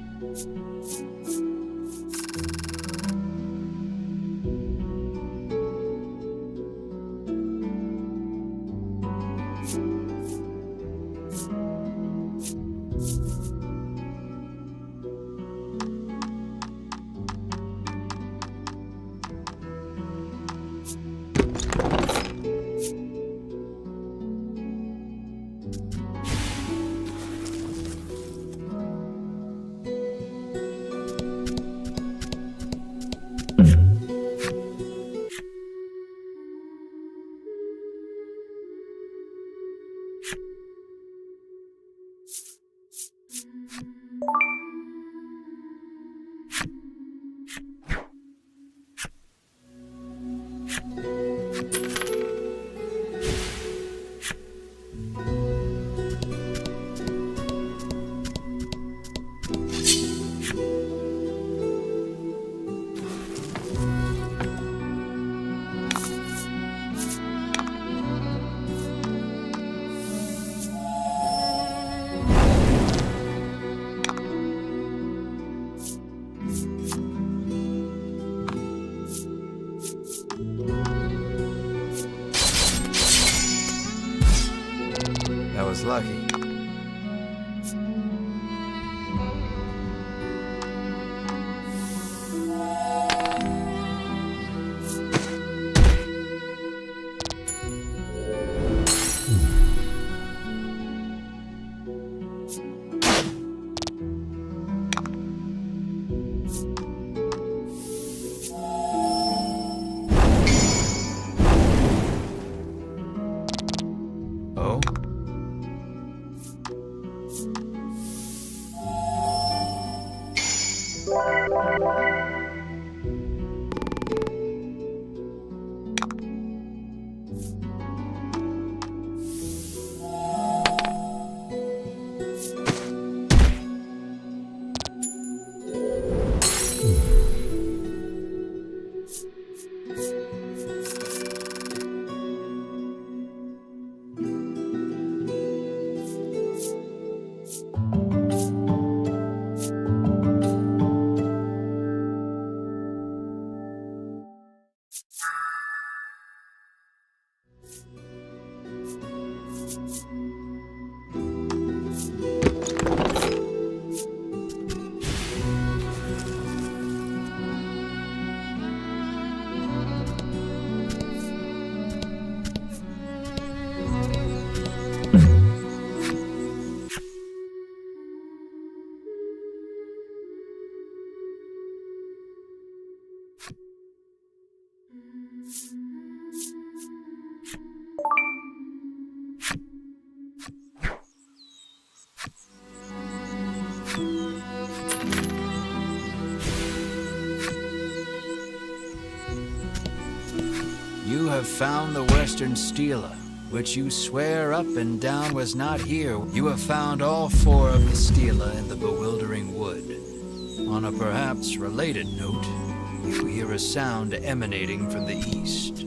That was lucky. Oh? You have found the Western Stela, which you swear up and down was not here. You have found all 4 of the Stela in the Bewildering Wood. On a perhaps related note, you hear a sound emanating from the east.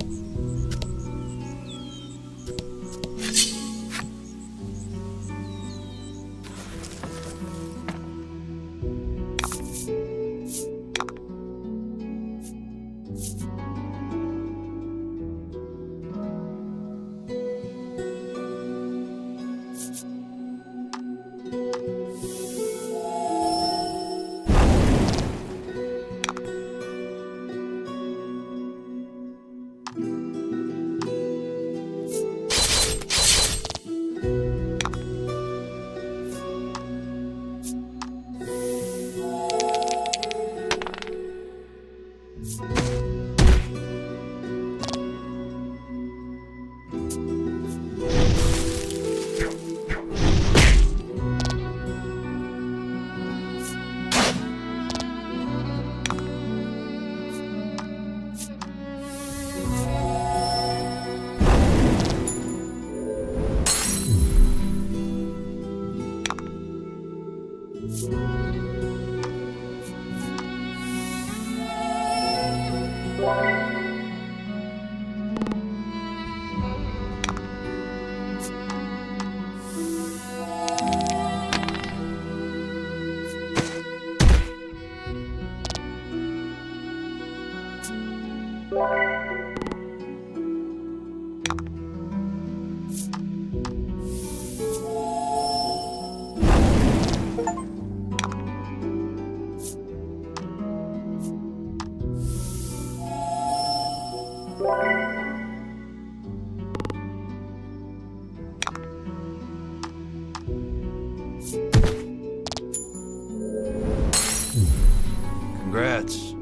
Congrats.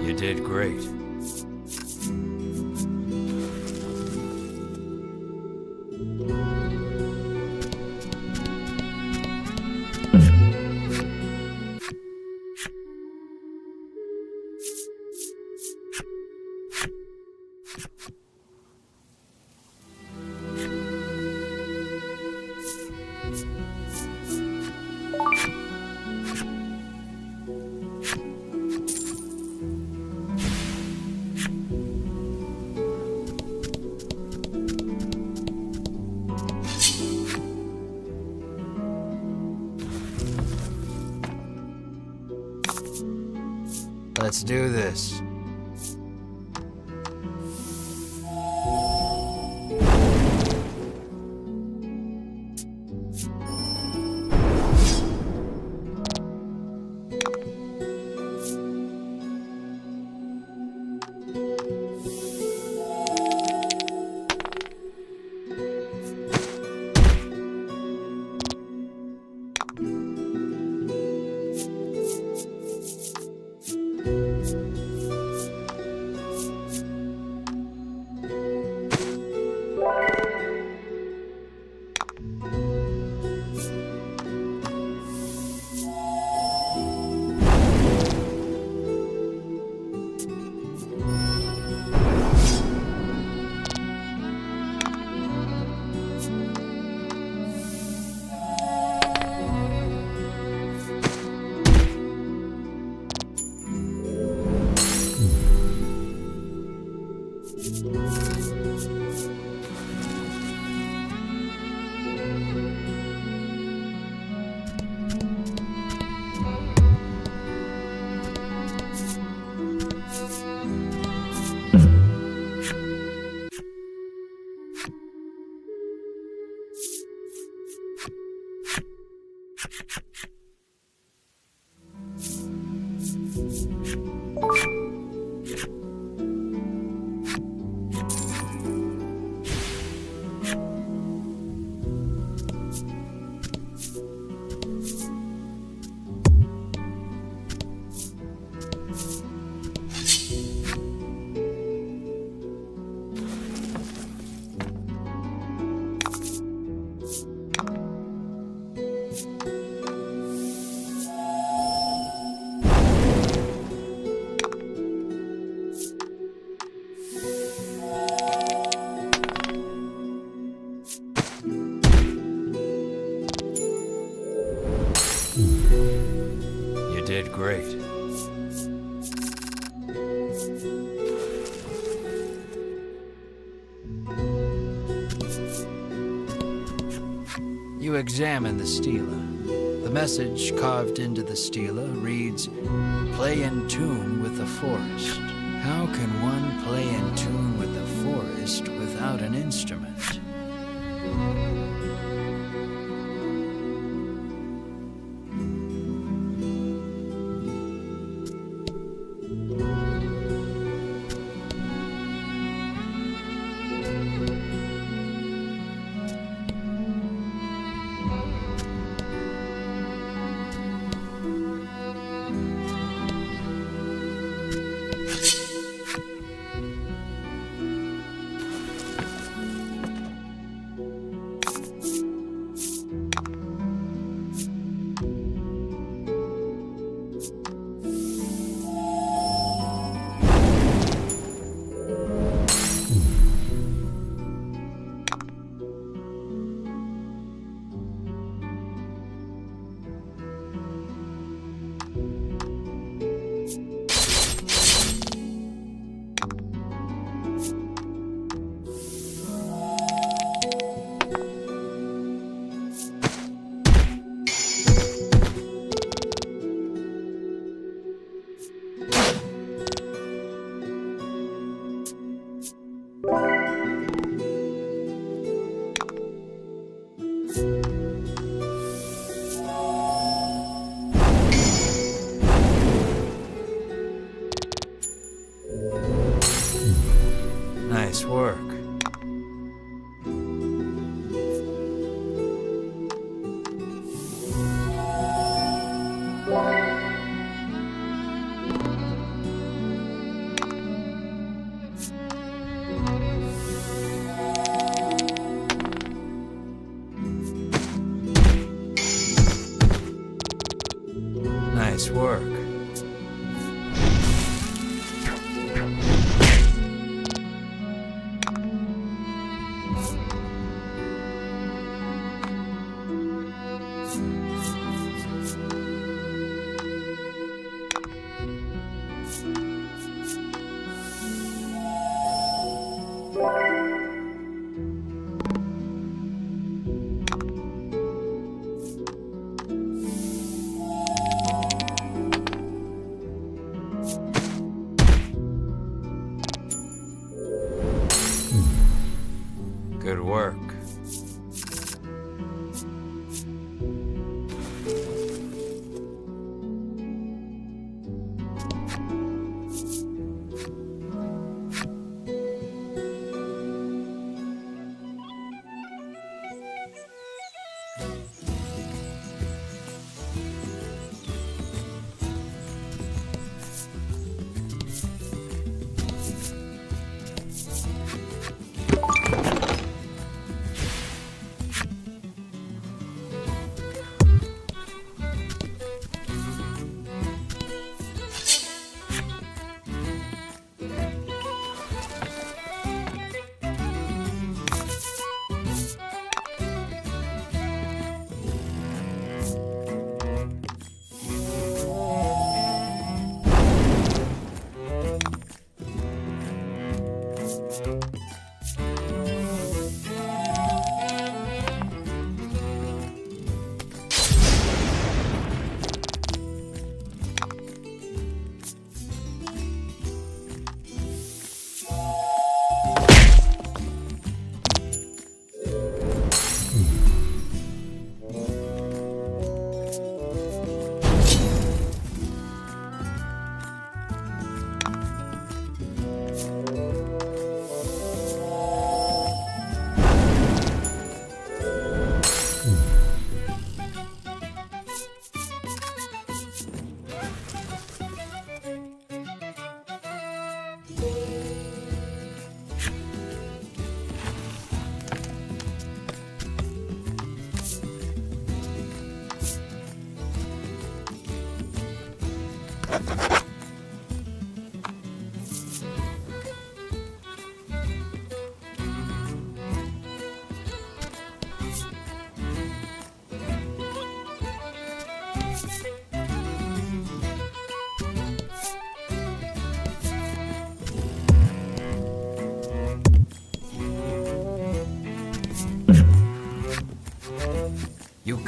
You did great. Let's do this. to examine the stela. The message carved into the stela reads, "Play in tune with the forest." How can one play in tune with the forest without an instrument? Nice work. Nice work. Good work.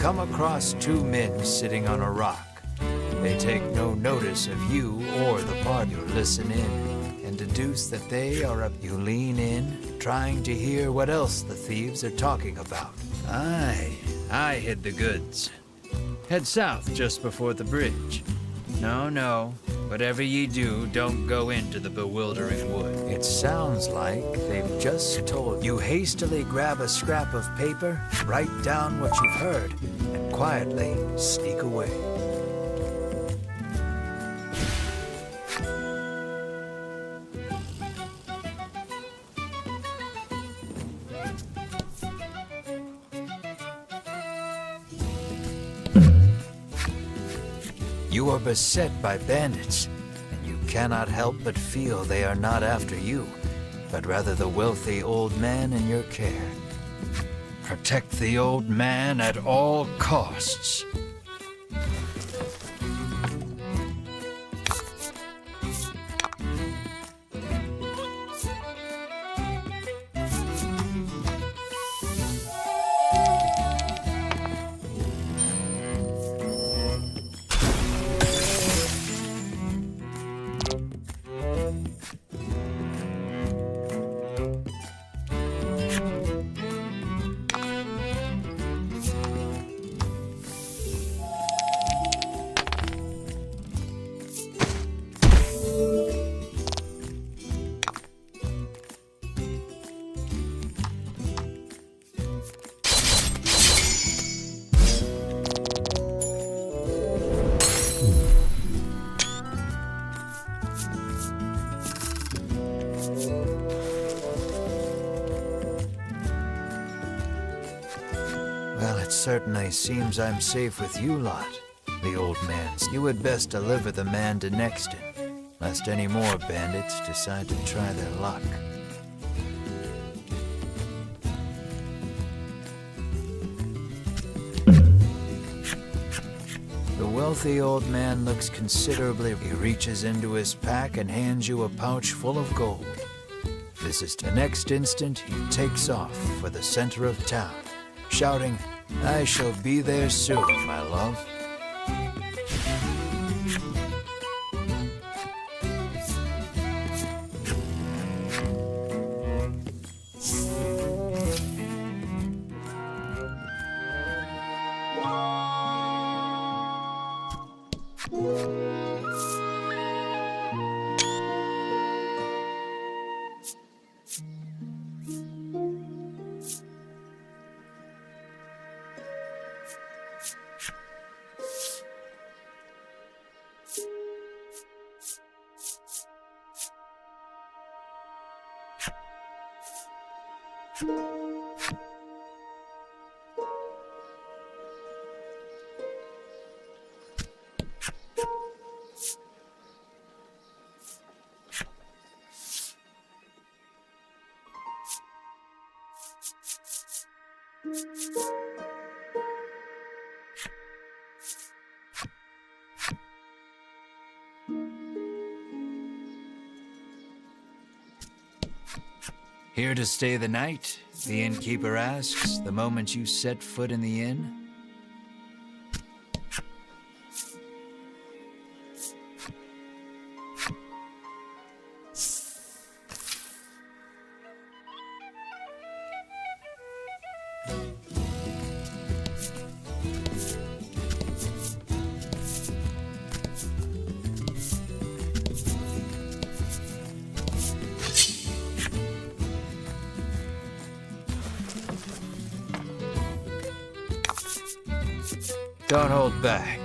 come across two men sitting on a rock. They take no notice of you or the part. You listen in and deduce that they are up. You lean in, trying to hear what else the thieves are talking about. I hid the goods. Head south just before the bridge. No, whatever ye do, don't go into the bewildering wood. It sounds like they've just told you. Hastily grab a scrap of paper, write down what you've heard, and quietly sneak away. You are beset by bandits, and you cannot help but feel they are not after you, but rather the wealthy old man in your care. Protect the old man at all costs. Well, it certainly seems I'm safe with you lot, the old man. You had best deliver the man to Nexton, lest any more bandits decide to try their luck. The wealthy old man looks considerably. He reaches into his pack and hands you a pouch full of gold. This is the next instant he takes off for the center of town, shouting, "I shall be there soon, my love." Here to stay the night? The innkeeper asks the moment you set foot in the inn. Don't hold back.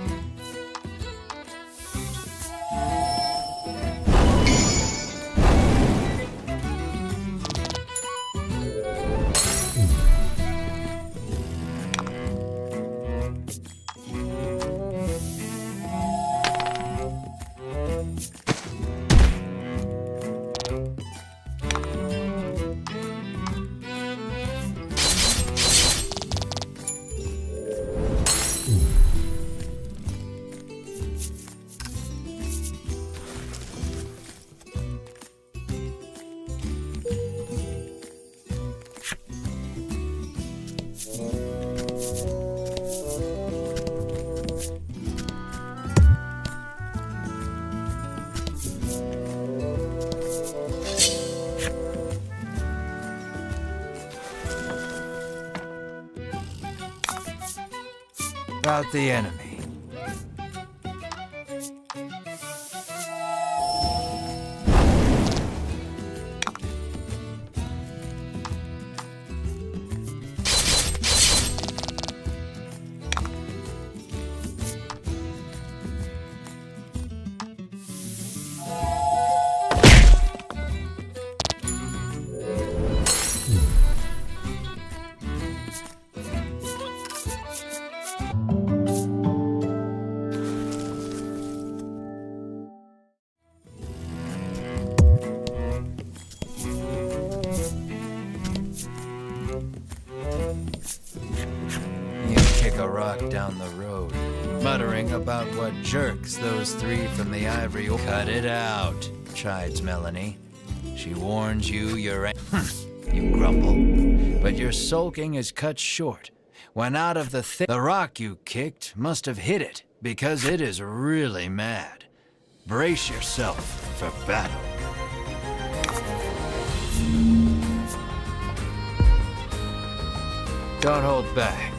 out the enemy. You kick a rock down the road, muttering about what jerks those three from the ivory. Cut it out, chides Melanie. She warns you you're you grumble, but your sulking is cut short when out of the rock you kicked must have hit it because it is really mad. Brace yourself for battle. Don't hold back.